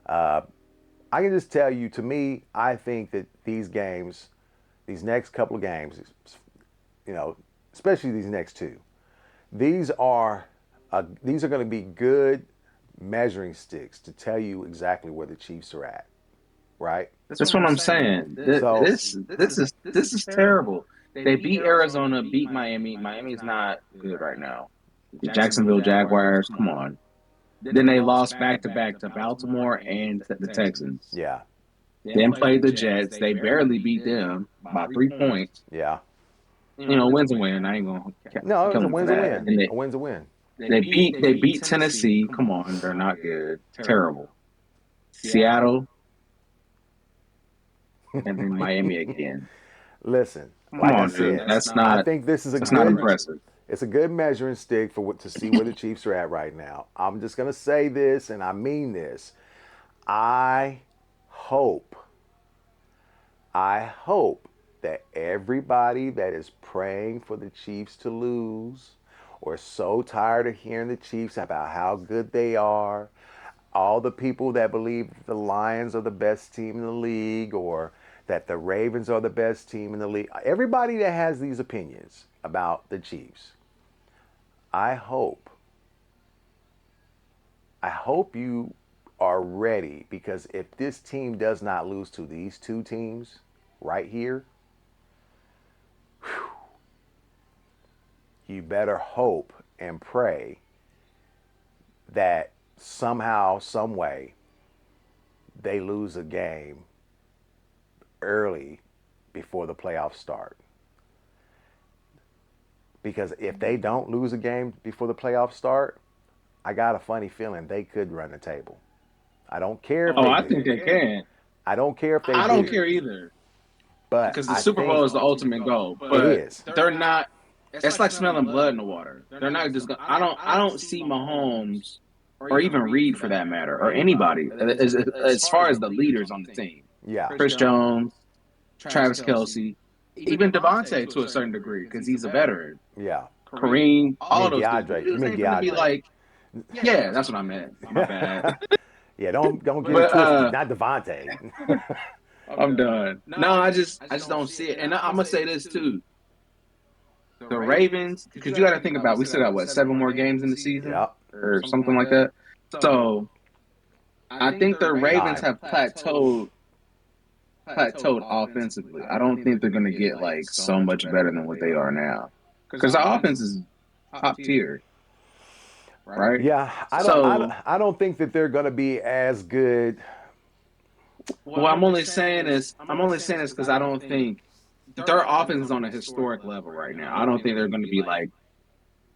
fact, I can just tell you, to me, I think that these games, these next couple of games, especially these next 2, these are going to be good measuring sticks to tell you exactly where the Chiefs are at, right? that's what I'm saying. So This is terrible. They beat Arizona, beat Miami. Miami's not good right now. The Jacksonville Jaguars, come on. Then they lost back to back to Baltimore and to the Texans. yeah, Then played the Jets. They barely beat them by 3 points. yeah. Wins a win. I ain't gonna No, it was kill a them for win's a that. win. And A win's a win. they beat Tennessee. Come on, they're not good. Terrible. Seattle and then Miami again. Listen, Come like I on, dude. said, That's I not think this is a that's not good. impressive. It's a good measuring stick to see where the Chiefs are at right now. I'm just gonna say this, and I mean this. I hope, I hope that everybody that is praying for the Chiefs to lose, or so tired of hearing the Chiefs about how good they are, all the people that believe the Lions are the best team in the league, or that the Ravens are the best team in the league, everybody that has these opinions about the Chiefs, I hope you are ready, because if this team does not lose to these 2 teams right here, you better hope and pray that somehow, some way, they lose a game early before the playoffs start. Because if they don't lose a game before the playoffs start, I got a funny feeling they could run the table. I don't care if Oh, they I do. think they can. I don't care if they I don't do. care either But because the I Super think Bowl is the ultimate goal. it But is. they're not. It's like smelling blood in the water. They're not just. I don't see Mahomes or even Reed for that matter or anybody as far as the leaders on the team. Yeah. Chris Jones, Travis Kelsey, even Devontae to a certain degree because he's a veteran. Yeah. Kareem, You all mean of those dudes. DeAndre. You Dudes mean ain't going to be DeAndre. like, yeah, that's what I meant. My bad. Yeah, don't get it But twisted. Not Devontae. I'm done. No, I just don't see it. And I'm gonna say this too: the Ravens, because you got to think about, we still got what 7 more games in the season Yeah. or something like that. So I think the Ravens Nine. have plateaued. plateaued offensively. I don't think they're going to get like so much better than what they are now because the offense is top tier, right? Yeah, So I don't think that they're going to be as good. what I'm only saying is because I don't think their offense is on a historic level right now. I don't think they're going to be like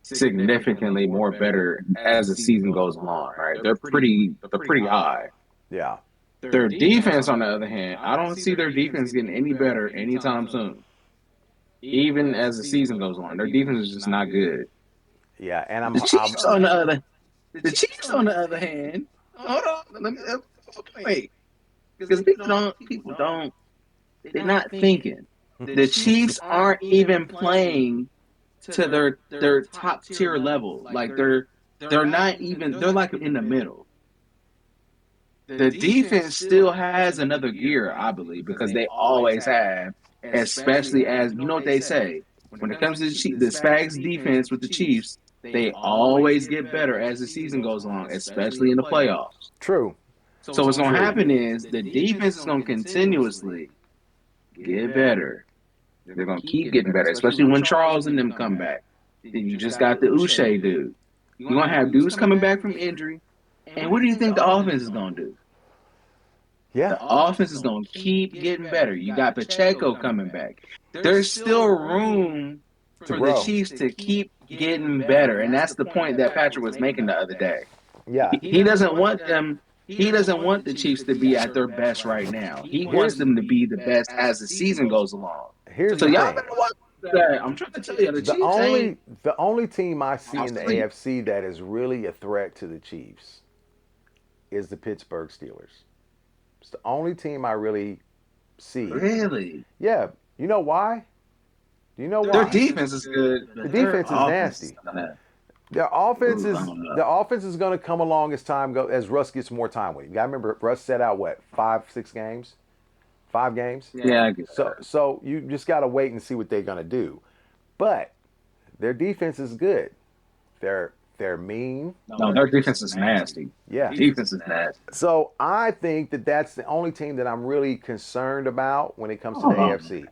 significantly more better as the season goes along, right? They're pretty high. Yeah. Their defense, on the other hand, I don't see their defense getting any better anytime soon. Even as the season goes on, their defense is just not good. Yeah, and The Chiefs, on the other hand, hold on, wait, because they're not thinking. The Chiefs aren't even playing to their top tier level. Like they're not even. They're like in the middle. The defense still has another gear, I believe, because they always have, especially as you know what they say. When it comes to the Spags defense with the Chiefs, they always get better as the season goes along, especially in the playoffs. true. So what's going to happen is the defense is going to continuously get better. They're going to keep getting better, especially when Charles and them come back. Then you just got the Uche dude. You're going to have dudes coming back from injury. And what do you think the offense is going to do? Yeah. The offense is going to keep getting better. You got Pacheco coming back. There's still room To for the grow. Chiefs to keep getting better. And that's the point that Patrick was making the other day. Yeah. He doesn't want them. He doesn't want the Chiefs to be at their best right now. He wants them to be the best as the season goes along. Here's So the y'all thing. better watch that. I'm trying to tell you, the Chiefs ain't The only team I see in the asleep. AFC that is really a threat to the Chiefs is the Pittsburgh Steelers. It's the only team I really see. Really? Yeah. You know why? Do you know Their why? defense is good, The but their defense is offense is nasty. gonna. Their offense Ooh, I is don't know. the offense is going to come along as time go as Russ gets more time with him. You got to remember Russ set out what 5 games, 5 games. Yeah, I get that. So you just got to wait and see what they're going to do. But their defense is good. They're mean. No, their defense is nasty. Yeah. Defense is nasty. So I think that that's the only team that I'm really concerned about when it comes to the Hold on. AFC.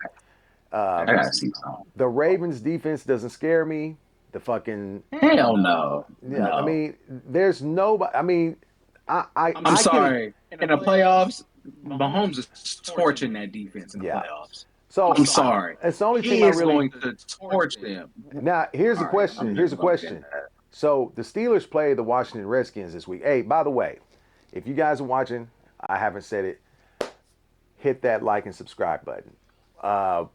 I gotta see something. The Ravens defense doesn't scare me. The fucking Hell no. yeah. I No. mean, there's nobody. I mean, I'm I can. sorry. In the playoffs, Mahomes is torching that defense in the Yeah. playoffs. So I'm sorry. it's the only team He I is really. going to torch them. Now here's a All right, question. I'm Here's just a gonna get question. that. So the Steelers play the Washington Redskins this week. Hey, by the way, if you guys are watching, I haven't said it. Hit that like and subscribe button.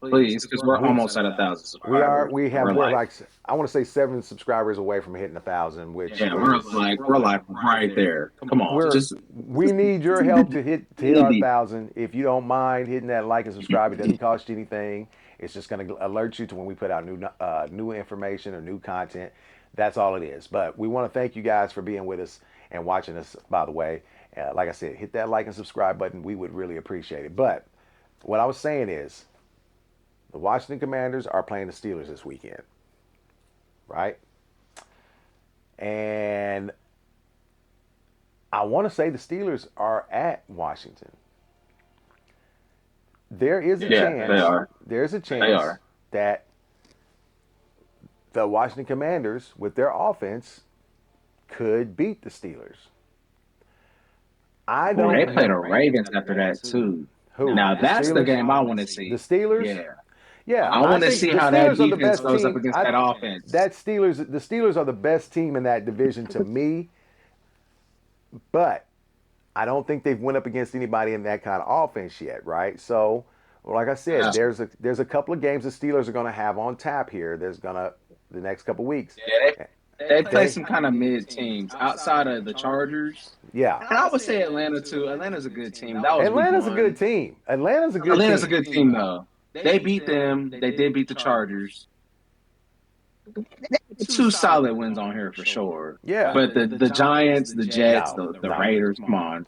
Please, because we're almost at 1,000 We are. subscribers. We're like I want to say 7 subscribers away from hitting 1,000, which Yeah, is we're like right there. Come on, just we need your help to hit our maybe. 1,000. If you don't mind hitting that like and subscribe, it doesn't cost you anything. It's just going to alert you to when we put out new information or new content. That's all it is. But we want to thank you guys for being with us and watching us. By the way, like I said, hit that like and subscribe button. We would really appreciate it. But what I was saying is, the Washington Commanders are playing the Steelers this weekend, right? And I want to say the Steelers are at Washington. There is a chance. They are. There's a They chance are. that the Washington Commanders, with their offense, could beat the Steelers. I Well, don't. they play the Ravens after that too. Who? Now The that's the Steelers? game I want to The see. Steelers? Yeah, Yeah, I want to think see the how that Steelers are the defense best goes up team. against that offense. The Steelers are the best team in that division to me, but I don't think they've went up against anybody in that kind of offense yet, right? So, like I said, there's a couple of games the Steelers are going to have on tap here. The next couple of weeks. Yeah, they play some kind of mid teams outside of the Chargers, Yeah, and I would say Atlanta too. Atlanta's a good team. That was week Atlanta's a good one. team. Atlanta's a good Atlanta's a team. good team though. They beat them. They did beat the Chargers. Two solid wins on here for sure. Yeah. But the Giants, the Jets, No, the no, Raiders, come on.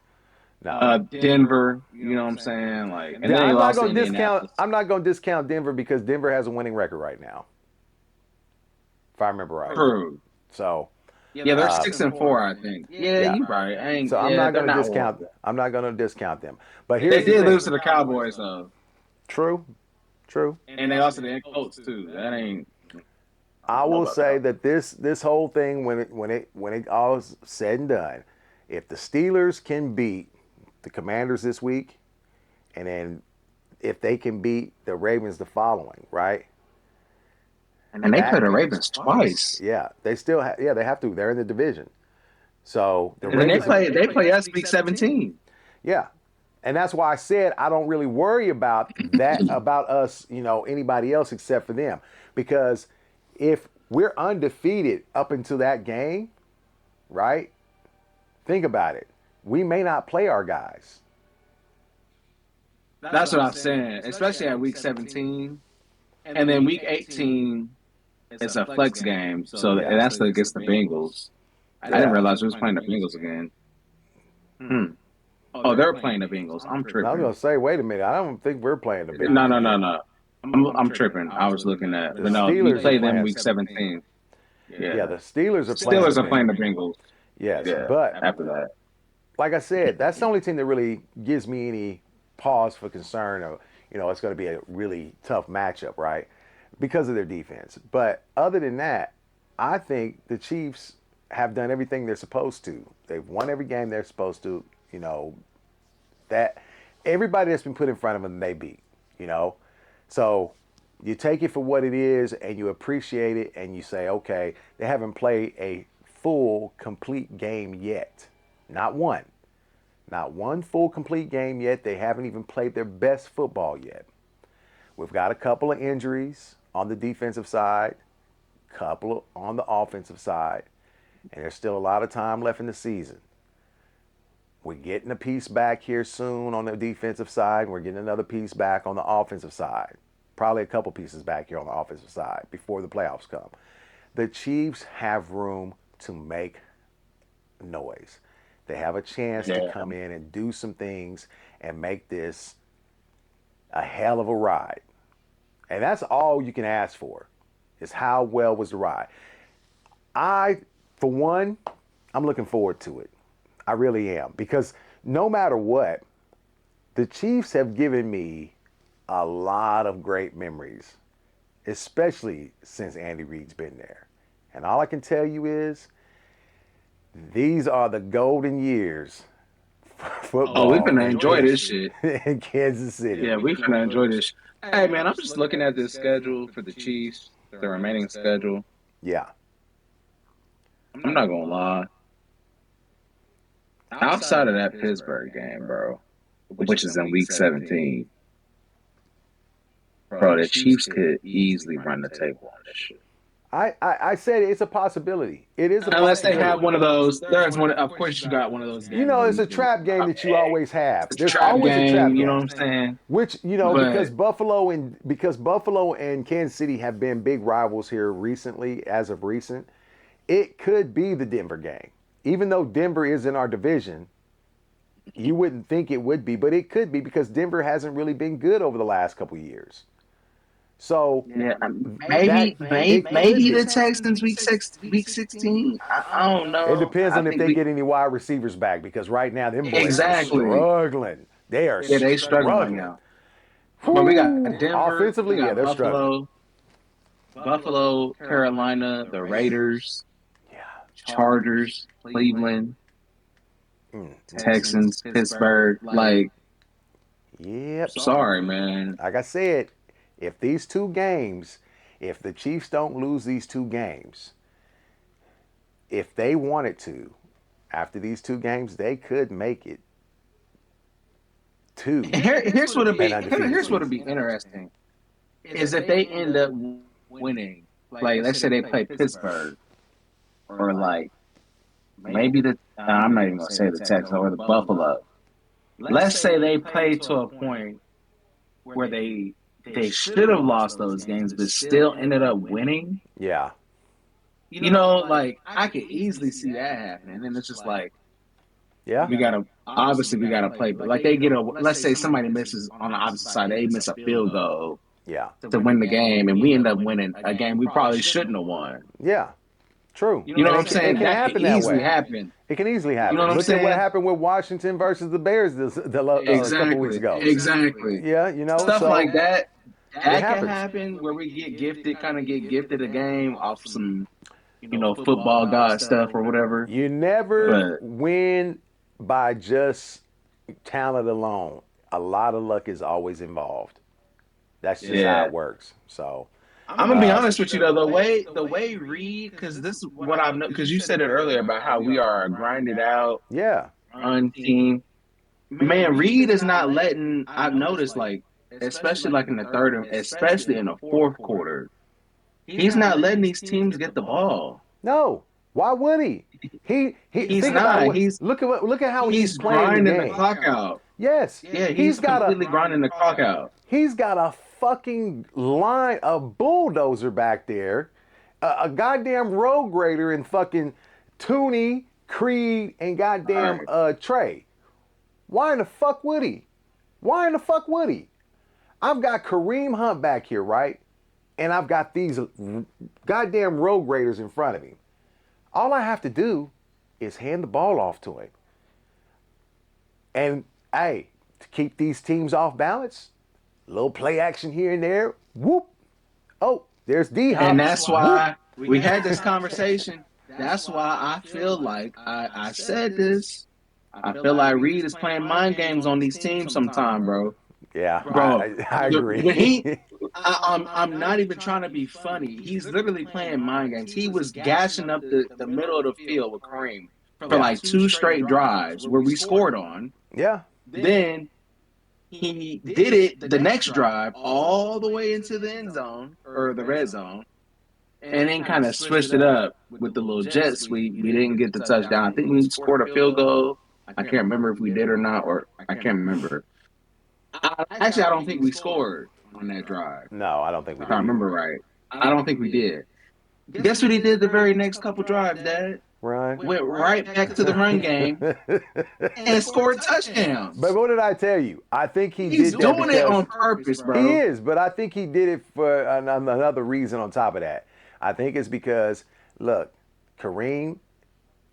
no. Denver, you know what I'm saying? Like, and Yeah, then they I'm not lost to going to discount. Indianapolis. I'm not going to discount Denver because Denver has a winning record right now, if I remember right. True. So, Yeah, they're 6-4, I think. Yeah, Yeah. you right. I ain't. So I'm Yeah, not they're going to not discount. horrible. I'm not going to discount them. But They here's the did thing. lose to the Cowboys though, True. True. and they lost to the Colts too. That ain't. I I don't know will about say that. that this whole thing, when it all is said and done, if the Steelers can beat the Commanders this week, and then if they can beat the Ravens the following, right? And they play That the Ravens twice, yeah, they still yeah, they have to. They're in the division. So the and then Ravens they play us week 17. yeah. And that's why I said I don't really worry about that about us, anybody else except for them. Because if we're undefeated up until that game, right? Think about it. We may not play our guys. That's what I'm saying, especially at week 17, and then week 18 is a flex game, so Yeah. that's against the Bengals. I didn't Yeah. realize we was playing the Bengals again. Hmm. Oh, they're playing the Bengals. I'm I was tripping. gonna say, wait a minute. I don't think we're playing the No, Bengals no, no, again. no. I'm tripping. I was looking at, The but no, we Steelers are play them playing. week 17. Yeah, Yeah, the Steelers are playing the Steelers are playing the Bengals. Bengals. Yes, Yeah, but after that. like I said, that's the only team that really gives me any pause for concern. Or it's going to be a really tough matchup, right? Because of their defense. But other than that, I think the Chiefs have done everything they're supposed to. They've won every game they're supposed to. That everybody that's been put in front of them, they beat. You know, so you take it for what it is and you appreciate it and you say, okay, they haven't played a full, complete game yet. Not one. Not one full, complete game yet. They haven't even played their best football yet. We've got a couple of injuries on the defensive side, couple on the offensive side, and there's still a lot of time left in the season. We're getting a piece back here soon on the defensive side. We're getting another piece back on the offensive side. Probably a couple pieces back here on the offensive side before the playoffs come. The Chiefs have room to make noise. They have a chance to Yeah, come in and do some things and make this a hell of a ride. And that's all you can ask for is how well was the ride. For one, I'm looking forward to it. I really am. Because no matter what, the Chiefs have given me a lot of great memories, especially since Andy Reid's been there. And all I can tell you is these are the golden years for oh, we football finna enjoy this shit. in Kansas City. Yeah, we finna enjoy this. Hey, man, I'm just looking at the schedule for the Chiefs, the remaining schedule. Yeah. I'm not gonna lie. Outside of that Pittsburgh game, bro, which is in week 17, bro, the Chiefs could easily run the table on this shit. I said it's a possibility. It is a Unless they possibility. have one of those, there's one. Of course, you got one of those games where It's you a can. trap game that you always have. It's a There's trap always a game. trap You know game. what I'm saying? Which, But because Buffalo and Kansas City have been big rivals here recently, as of recent, it could be the Denver game. Even though Denver is in our division, you wouldn't think it would be, but it could be because Denver hasn't really been good over the last couple of years. So yeah, that it could maybe be. the Texans week 16. I don't It know. depends I on if think they we get any wide receivers back because right now them boys are exactly. struggling. They are Yeah, they struggling right struggling. now. But we got Whew. Denver, we Offensively, yeah, got they're struggling. Buffalo, Carolina, the Raiders, Yeah. Chargers, Cleveland, Mm. Texans, Pittsburgh. Like, Yep. sorry, man. Like I said, if these two games, if the Chiefs don't lose these two games, if they wanted to, after these two games, they could make it to an undefeated Here's what'll season. be interesting is if they end up winning. Like, let's say they play Pittsburgh or like maybe I'm not even gonna say the Texans or the Buffalo. Let's say they play to a point where they should have lost those games, but still ended up winning. Yeah. Like I could easily see that happening. And it's just like Yeah. we gotta play, but like they get a let's say somebody misses on the opposite side, they miss a field goal Yeah. to win the game, and we end up winning a game we probably shouldn't have won. Yeah. True. You know what I'm It saying? can That could happen that easily way. happen. It can easily You know what happen. I'm Look at what saying? happened with Washington versus the Bears a couple weeks Exactly. ago. Exactly. Yeah, you know, Stuff so like that. it That can happens. happen where we get gifted, kind of get gifted a game off some, football god stuff or whatever. You never But win by just talent alone. A lot of luck is always involved. That's just how yeah, it works. So, I'm gonna be honest with you though. The way Reed, because this is what I've known. Because you said it earlier about how we are a grinded out yeah. run team. Man, Reed is not letting. I've noticed, like, especially like in the third, and especially in the fourth quarter, he's not letting these teams get the ball. No. Why would he? He He's think about not. what look at how he's He's playing the grinding the game. clock out. Yes. Yeah, He's he's got a completely grinding the clock out. He's got a fucking line, a bulldozer back there, a goddamn road grader in fucking Tooney, Creed, and All goddamn right. Trey. Why in the fuck would he? Why in the fuck would he? I've got Kareem Hunt back here, right? And I've got these goddamn road graders in front of him. All I have to do is hand the ball off to him. And hey, to keep these teams off balance, little play action here and there. Whoop. Oh, there's D-Hop. And that's why we had this conversation. That's why I feel like I said this. I feel like Reed is playing mind games on these teams sometime, bro. Yeah, Bro, I agree. when I'm not even trying to be funny. He's literally playing mind games. He was gashing up the middle of the field with Kareem for Yeah. like two straight drives where we scored on. Yeah. Then he did it the next drive all the way into the end zone or the red zone, and then kind of switched it up with the little jet sweep. We didn't get the touchdown. I think we scored a field goal. I can't remember if we did or not, or I can't remember. Actually, I don't think we scored on that drive. No, I don't think we If I did either. remember right, I don't think we did. Guess what he did the very next couple drives, Dad? Right. Went right back to the run game and scored touchdowns. But what did I tell you? I think He's did that doing it because on purpose, he bro. is, but I think he did it for another reason on top of that. I think it's because, look, Kareem,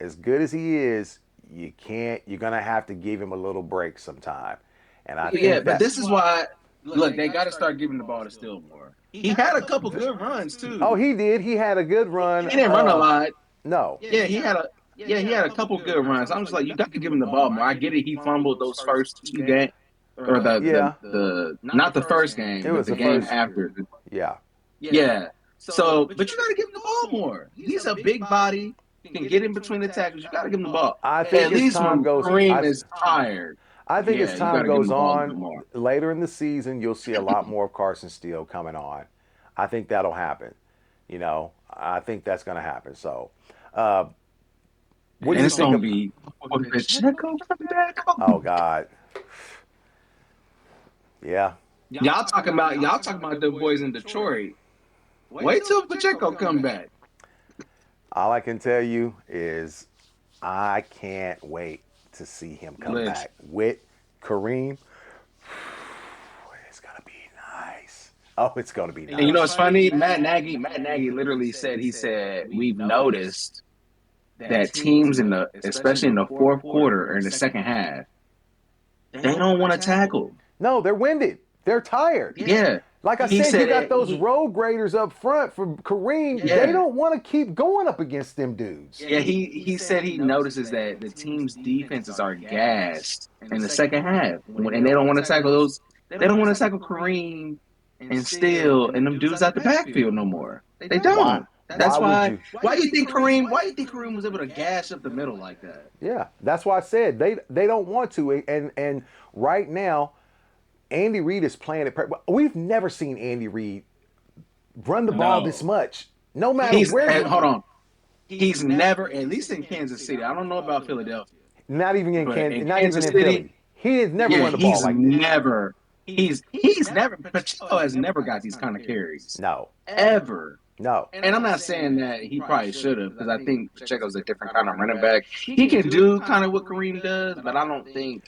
as good as he is, you're going to have to give him a little break sometime. And I think Yeah, but this is why. Look, they got to start giving the ball to Stillmore. He had a couple good runs too. Oh, he did. He had a good run. He didn't run a lot. No. Yeah, he had a couple good runs. I'm just like, you got to give him the ball more. I get it. He fumbled those first two games, or the not the first game, It but was the the game first. after. Yeah. Yeah. So, but you got to give him the ball more. He's a big body, can get in between the tackles. You got to give him the ball. I think At as least time when goes, Kareem is tired. I think Yeah, as you time gotta give him goes the ball a bit on, more. later in the season, you'll see a lot more of Carson Steele coming on. I think that'll happen. You know, I think that's going to happen. So, what do And you it's think? gonna be Pacheco coming back. Oh God. Yeah. Y'all talking about the boys in Detroit. Wait till Pacheco come back. All I can tell you is I can't wait to see him come Listen. back with Kareem. It's gonna be nice. Oh, it's gonna be nice. And you know what's funny? Matt Nagy literally said, we've noticed that teams especially in the fourth quarter or in the second half, they don't want to tackle. No, they're winded. They're tired. Yeah. Like I said, you got those road graders up front for Kareem. Yeah. They don't want to keep going up against them dudes. Yeah, he said he notices that the team's defenses are gassed in the second half, and they don't want to tackle those. They don't want to tackle Kareem and Steele and them dudes out the backfield no more. They don't. Why? That's Why would why. Why do you think Kareem was able to gash up the middle like that? Yeah, that's why I said they don't want to. And right now, Andy Reid is playing it. We've never seen Andy Reid run the ball this much. No matter where. Hold on. He's never, at least in Kansas City. I don't know about Philadelphia. Not even in Kansas. Not Kansas even in City, Philly. He has never run the ball like this. He's never. Pacheco has never got these kind of carries. No. Ever. No. And I'm not saying that he probably should have, because I think Pacheco's a different kind of running back. He can do kind of what Kareem does, but I don't think.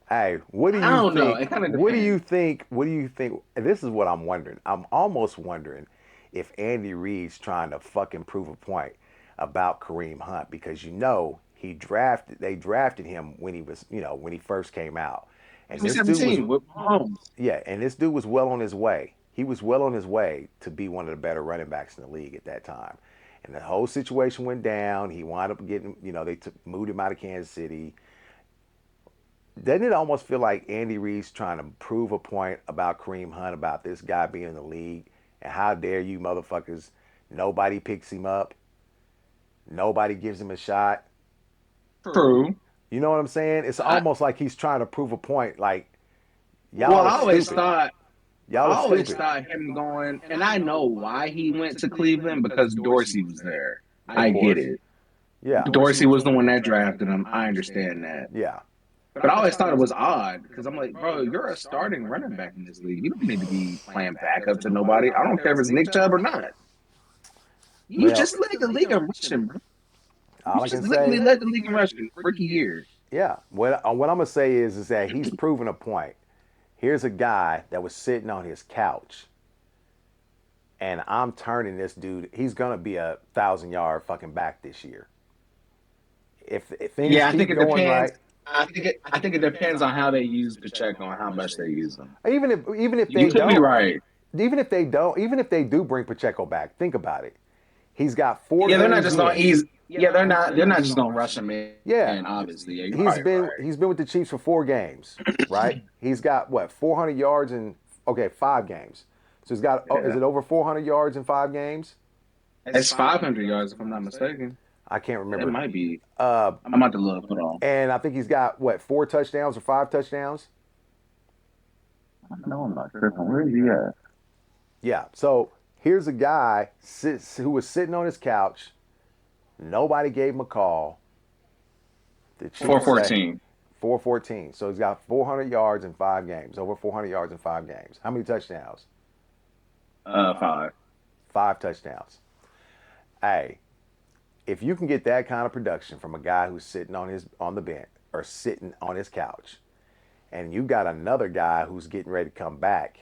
Hey, what do you I don't think? know. It kind of what do you think? What do you think? This is what I'm wondering. I'm almost wondering if Andy Reid's trying to fucking prove a point. about Kareem Hunt because they drafted him when he was, when he first came out. He And was this dude was 17 with Mahomes. Yeah, and this dude was well on his way. He was well on his way to be one of the better running backs in the league at that time. And the whole situation went down. He wound up getting, they moved him out of Kansas City. Doesn't it almost feel like Andy Reid's trying to prove a point about Kareem Hunt, about this guy being in the league? And how dare you motherfuckers, nobody picks him up. Nobody gives him a shot. True. You know what I'm saying? It's almost like he's trying to prove a point. Like, Well, y'all are stupid. Y'all I are always stupid. thought him going, and I know why he went to Cleveland because Dorsey was there. Of I get course. it. Yeah. Dorsey was the one that drafted him. I understand that. Yeah. But I always thought it was odd because I'm like, bro, you're a starting running back in this league. You don't need to be playing backup to nobody. I don't care if it's Nick Chubb or not. You Well, just led the league in rushing, bro. You all I just can literally say, led the league in rushing rookie year. yeah. What I'm gonna say is that he's proven a point. Here's a guy that was sitting on his couch, and I'm turning this dude. He's gonna be a 1,000-yard fucking back this year. If things Yeah, I think keep it going depends. right, I think it depends on how they use Pacheco and how much they use him. even if You they could be don't, right. even if they do bring Pacheco back, think about it. He's got 4 Yeah, they're not games just gonna in. ease. Yeah, they're not just gonna rush him in. Yeah, Obviously, yeah, you're he's probably been right. he's been with the Chiefs for 4 games, right? He's got what 400 yards in 5 games. So he's got is Yeah, it over 400 yards in 5 games? it's 500 yards if I'm not mistaken. I can't It remember. might be. Uh, I'm about to look. Hold on. and I think he's got what 4 touchdowns or 5 touchdowns. No, I'm not tripping. Where is he at? Yeah. So here's a guy who was sitting on his couch. Nobody gave him a call. The Chiefs say 414. 414. So he's got 400 yards in 5 games. Over 400 yards in 5 games. How many touchdowns? 5. 5 touchdowns. Hey, if you can get that kind of production from a guy who's sitting on the bench or sitting on his couch, and you got another guy who's getting ready to come back,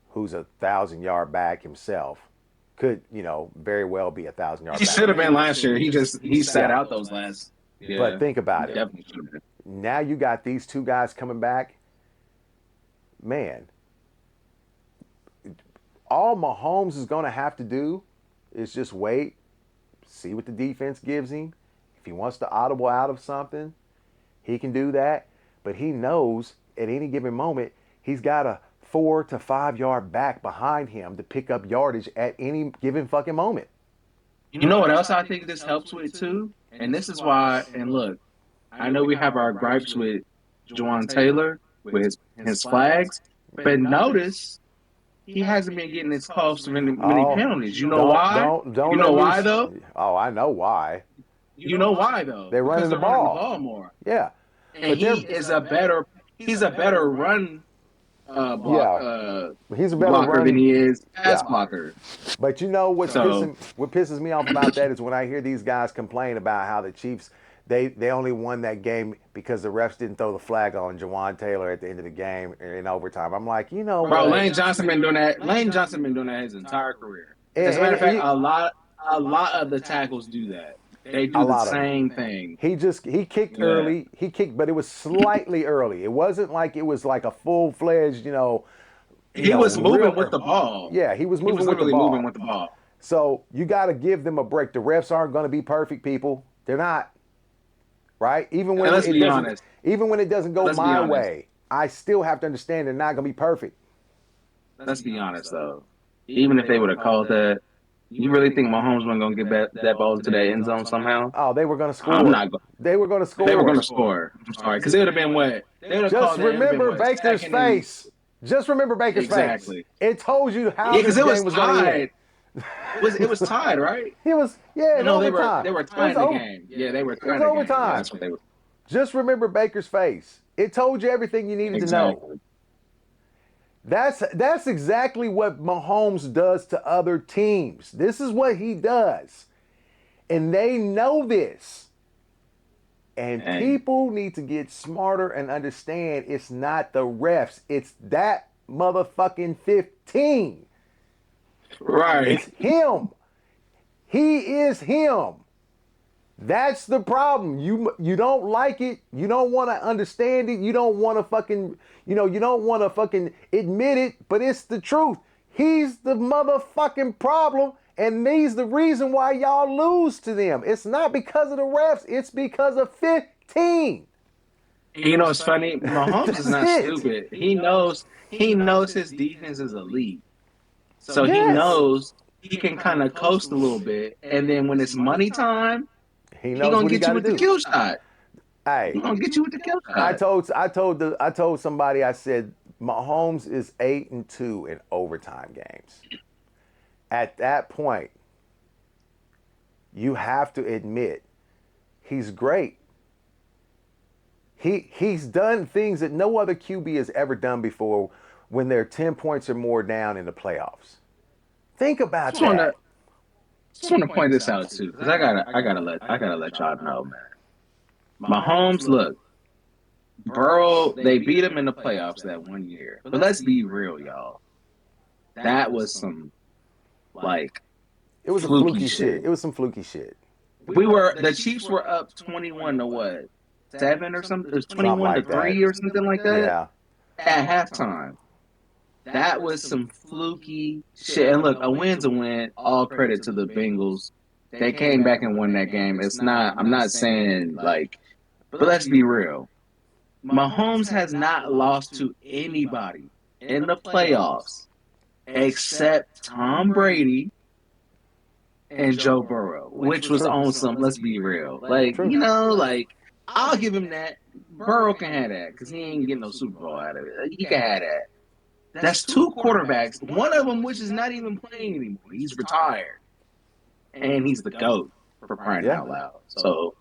who's a 1,000-yard back himself, could very well be a 1,000-yard He back. should have been last year. He sat Yeah. out those last. Yeah, But think about it. definitely should have been. Now you got these 2 guys coming back. Man, all Mahomes is going to have to do is just wait, see what the defense gives him. If he wants to audible out of something, he can do that. But he knows at any given moment, he's got a 4 to 5 yard back behind him to pick up yardage at any given fucking moment. You know what else I think this helps with too? And this is why. And look, I know we have our gripes with Juwan Taylor with his flags, but notice he hasn't been getting his calls for many Oh, penalties. You know why? don't You let know me. why though? Oh, I know why. You know why though? They're running Because the they're running the ball. ball more. Yeah, And he's a better run yeah. He's a better blocker than run. he is pass Yeah. blocker. But what So pisses me off about that is when I hear these guys complain about how the Chiefs they only won that game because the refs didn't throw the flag on Juwan Taylor at the end of the game in overtime. I'm like, bro, what? Lane Johnson been doing that. Lane Johnson been doing that his entire career. As a matter And of fact, a lot of the tackles do that. They a do the lot of them. same thing. He kicked Yeah. early. He kicked, but it was slightly early. It wasn't like it was like a full fledged, He was moving real. with the ball. Yeah, he was He moving was with the literally ball. moving with the ball. So you got to give them a break. The refs aren't going to be perfect, people. They're not. Right? Even when let's it be doesn't, honest. even when it doesn't go Let's be my honest. way, I still have to understand they're not going to be perfect. Let's be honest though. Even if they would have called that, you really think Mahomes wasn't gonna get that ball into that end zone somehow? Oh, they were going to score. I'm not. They were going to score. They were going to score. I'm sorry, because it would have been what they would have Just called. That, remember been, what, Baker's second and- face. Just remember Baker's Exactly. face. It told you how Yeah, this because it was game was going to end. tied. It was tied, right? It was No, they overtime. were tying the game. Yeah, they were tying the game. overtime. Yeah, that's what they were. Just remember Baker's face. It told you everything you needed to know. That's exactly what Mahomes does to other teams. This is what he does. And they know this. And people need to get smarter and understand it's not the refs. It's that motherfucking 15. Right. It's him. He is him. That's the problem. You don't like it. You don't want to understand it. You don't want to fucking, you don't want to fucking admit it, but it's the truth. He's the motherfucking problem, and he's the reason why y'all lose to them. It's not because of the refs. It's because of 15. You know, it's funny. Mahomes is That's not it. stupid. He knows his defense is elite. So he Yes. knows he can kind of coast a little bit, and then when it's money time, He he knows gonna what he get got you to with the do. kill shot. He Hey, gonna get you with the kill shot. I told somebody, I said Mahomes is 8-2 in overtime games. At that point, you have to admit he's great. He's done things that no other QB has ever done before when they're 10 points or more down in the playoffs. Think about Just wanna that. just wanna point this out too, because I gotta let y'all know, man. Mahomes, look, Burrow, they beat him in the playoffs that one year. But let's be real, y'all. That was some like It was a fluky fluky shit. shit. It was some fluky shit. The Chiefs were up 21 to what? 7 or something? It was Something 21 to like that. 3 or something like that Yeah. at halftime. That was some fluky shit. And look, a win's a win. All credit to the Bengals. They came back and won that game. I'm not saying like, but let's be real. Mahomes has not lost to anybody in the playoffs except Tom Brady and Joe Burrow, which was True. on some, let's be real. Like, True. I'll give him that. Burrow can have that because he ain't getting no Super Bowl out of it. He can have that. That's two quarterbacks, one of them which is not even playing anymore. He's retired. And he's the GOAT for crying Yeah. out loud. So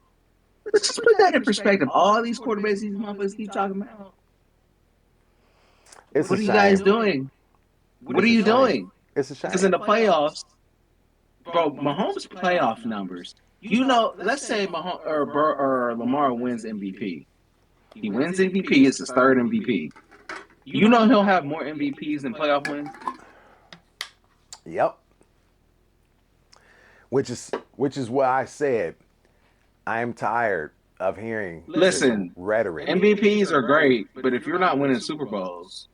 let's just put that in perspective. All these quarterbacks these motherfuckers keep talking about. It's a What are you guys shame. doing? What are It's a you shame. doing? It's a Because in shame. the playoffs, bro, Mahomes' playoff numbers. Let's say Mahomes or Lamar wins MVP. He wins MVP. It's his third MVP. He'll have more MVPs than playoff wins. Yep. Which is why I said I am tired of hearing this Listen, rhetoric. MVPs are great, but if you're not winning Super Bowls,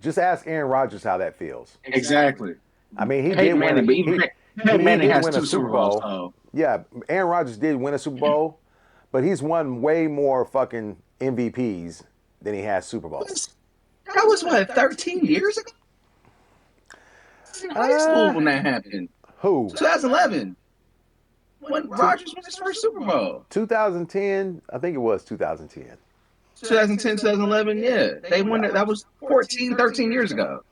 Just ask Aaron Rodgers how that feels. exactly. I mean, he did Peyton win. Manning, but even Peyton He Manning did has win a two Super Super Bowls. Bowl. So Yeah, Aaron Rodgers did win a Super Bowl, but he's won way more fucking MVPs than he has Super Bowls. that was what 13 years ago. I was in high school Uh, when that happened. who? 2011, when Rodgers won his first Super Bowl. 2010. I think it was 2010. 2010, 2011, yeah. They won it. That was 14, 13 years ago.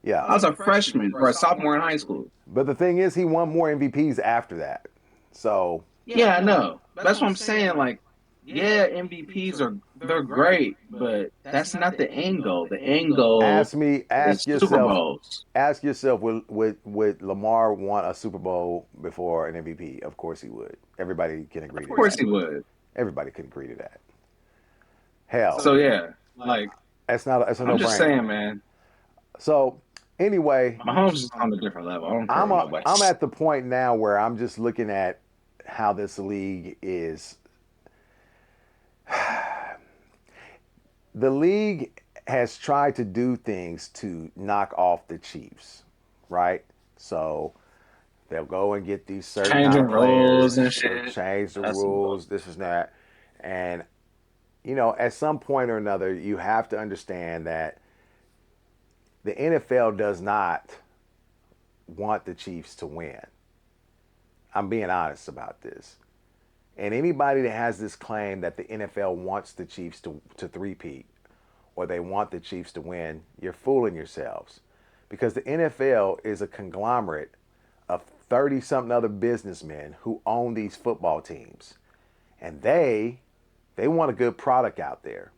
Yeah. I was a freshman or a sophomore in high school. But the thing is, he won more MVPs after that. So Yeah, I know. That's what I'm saying. Like, yeah, MVPs they're great, but that's not the end goal. The end goal is ask Super yourself, Bowls. would Lamar want a Super Bowl before an MVP? Of course he would. Everybody can agree Of to course that. he would. Everybody can agree to that. Hell, So yeah, like that's a I'm no just brainer. saying, man. So anyway, Mahomes is on a different level. I don't care I'm what nobody I'm says. at the point now where I'm just looking at how this league is. The league has tried to do things to knock off the Chiefs, right? So they'll go and get these certain kind Changing of players. roles and They'll shit. change the That's some bull. rules, this and that. And, at some point or another, you have to understand that the NFL does not want the Chiefs to win. I'm being honest about this. And anybody that has this claim that the NFL wants the Chiefs to three-peat or they want the Chiefs to win, you're fooling yourselves. Because the NFL is a conglomerate of 30-something other businessmen who own these football teams. And they want a good product out there.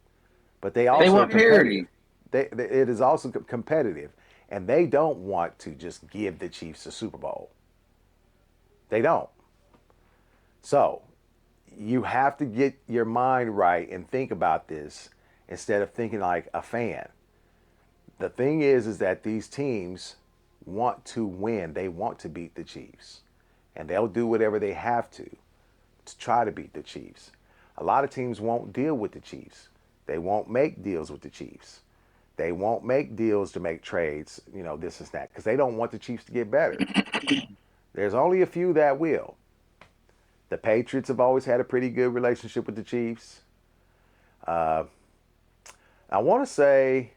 But they They also are want competitive. parity. It is also competitive. And they don't want to just give the Chiefs a Super Bowl. They don't. So you have to get your mind right and think about this instead of thinking like a fan. The thing is that these teams want to win. They want to beat the Chiefs. And they'll do whatever they have to. to try to beat the Chiefs. A lot of teams won't deal with the Chiefs. They won't make deals with the Chiefs. They won't make deals to make trades, this and that, because they don't want the Chiefs to get better. There's only a few that will. The Patriots have always had a pretty good relationship with the Chiefs. I want to say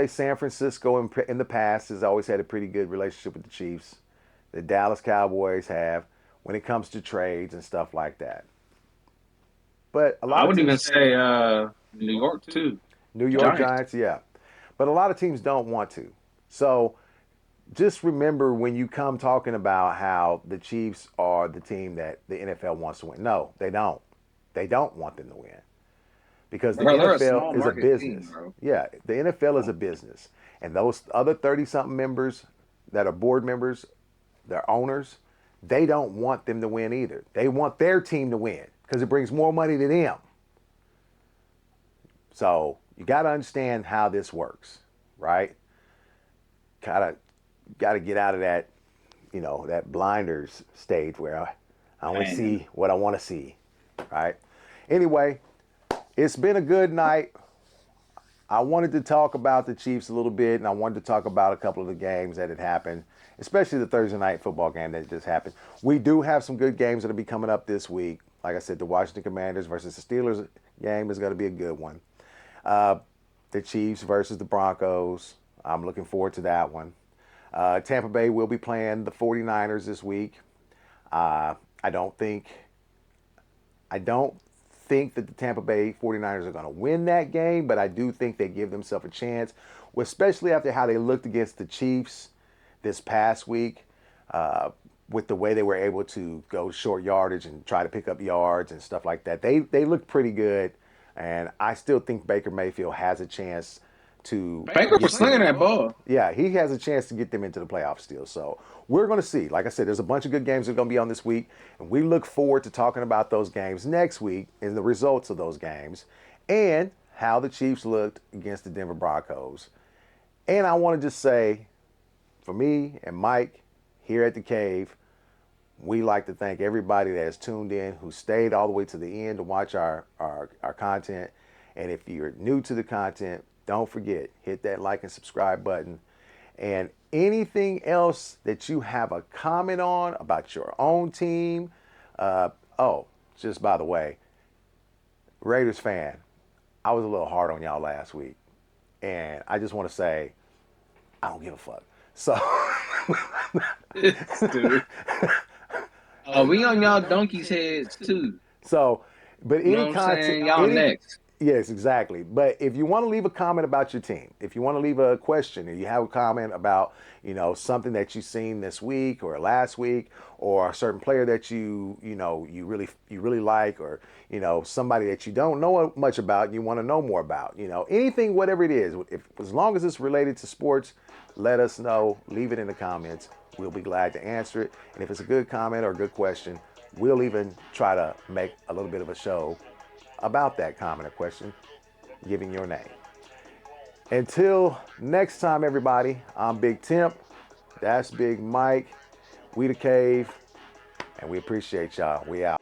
San Francisco in the past has always had a pretty good relationship with the Chiefs. The Dallas Cowboys have when it comes to trades and stuff like that. But a lot I of would even teams, say New York too. New York Giants, yeah. But a lot of teams don't want to. So just remember when you come talking about how the Chiefs are the team that the NFL wants to win. No, they don't. They don't want them to win. Because the They're a NFL small is a market business. team, bro. Yeah, the NFL is a business. And those other 30-something members that are board members, their owners, they don't want them to win either. They want their team to win because it brings more money to them. So you got to understand how this works, right? Got to get out of that, that blinders stage where I only see what I want to see, right? Anyway, it's been a good night. I wanted to talk about the Chiefs a little bit, and I wanted to talk about a couple of the games that had happened, especially the Thursday night football game that just happened. We do have some good games that will be coming up this week. Like I said, the Washington Commanders versus the Steelers game is going to be a good one. The Chiefs versus the Broncos. I'm looking forward to that one. Tampa Bay will be playing the 49ers this week. I don't think that the Tampa Bay 49ers are going to win that game, but I do think they give themselves a chance, especially after how they looked against the Chiefs this past week, with the way they were able to go short yardage and try to pick up yards and stuff like that. They looked pretty good, and I still think Baker Mayfield has a chance to... Baker was slinging that ball. Yeah, he has a chance to get them into the playoffs still. So we're going to see. Like I said, there's a bunch of good games that are going to be on this week, and we look forward to talking about those games next week and the results of those games and how the Chiefs looked against the Denver Broncos. And I want to just say, for me and Mike here at The Cave, we like to thank everybody that has tuned in, who stayed all the way to the end to watch our content. And if you're new to the content, don't forget, hit that like and subscribe button. And anything else that you have a comment on about your own team. Just by the way, Raiders fan, I was a little hard on y'all last week. And I just want to say, I don't give a fuck. So, Dude. We on y'all donkeys' heads too. So, but any content, y'all next. Yes, exactly. But if you want to leave a comment about your team, if you want to leave a question, or you have a comment about, something that you've seen this week or last week, or a certain player that you really like, or somebody that you don't know much about and you want to know more about, anything, whatever it is, as long as it's related to sports, let us know. Leave it in the comments. We'll be glad to answer it. And if it's a good comment or a good question, we'll even try to make a little bit of a show about that comment or question, giving your name. Until next time, everybody, I'm Big Temp. That's Big Mike. We The Cave. And we appreciate y'all. We out.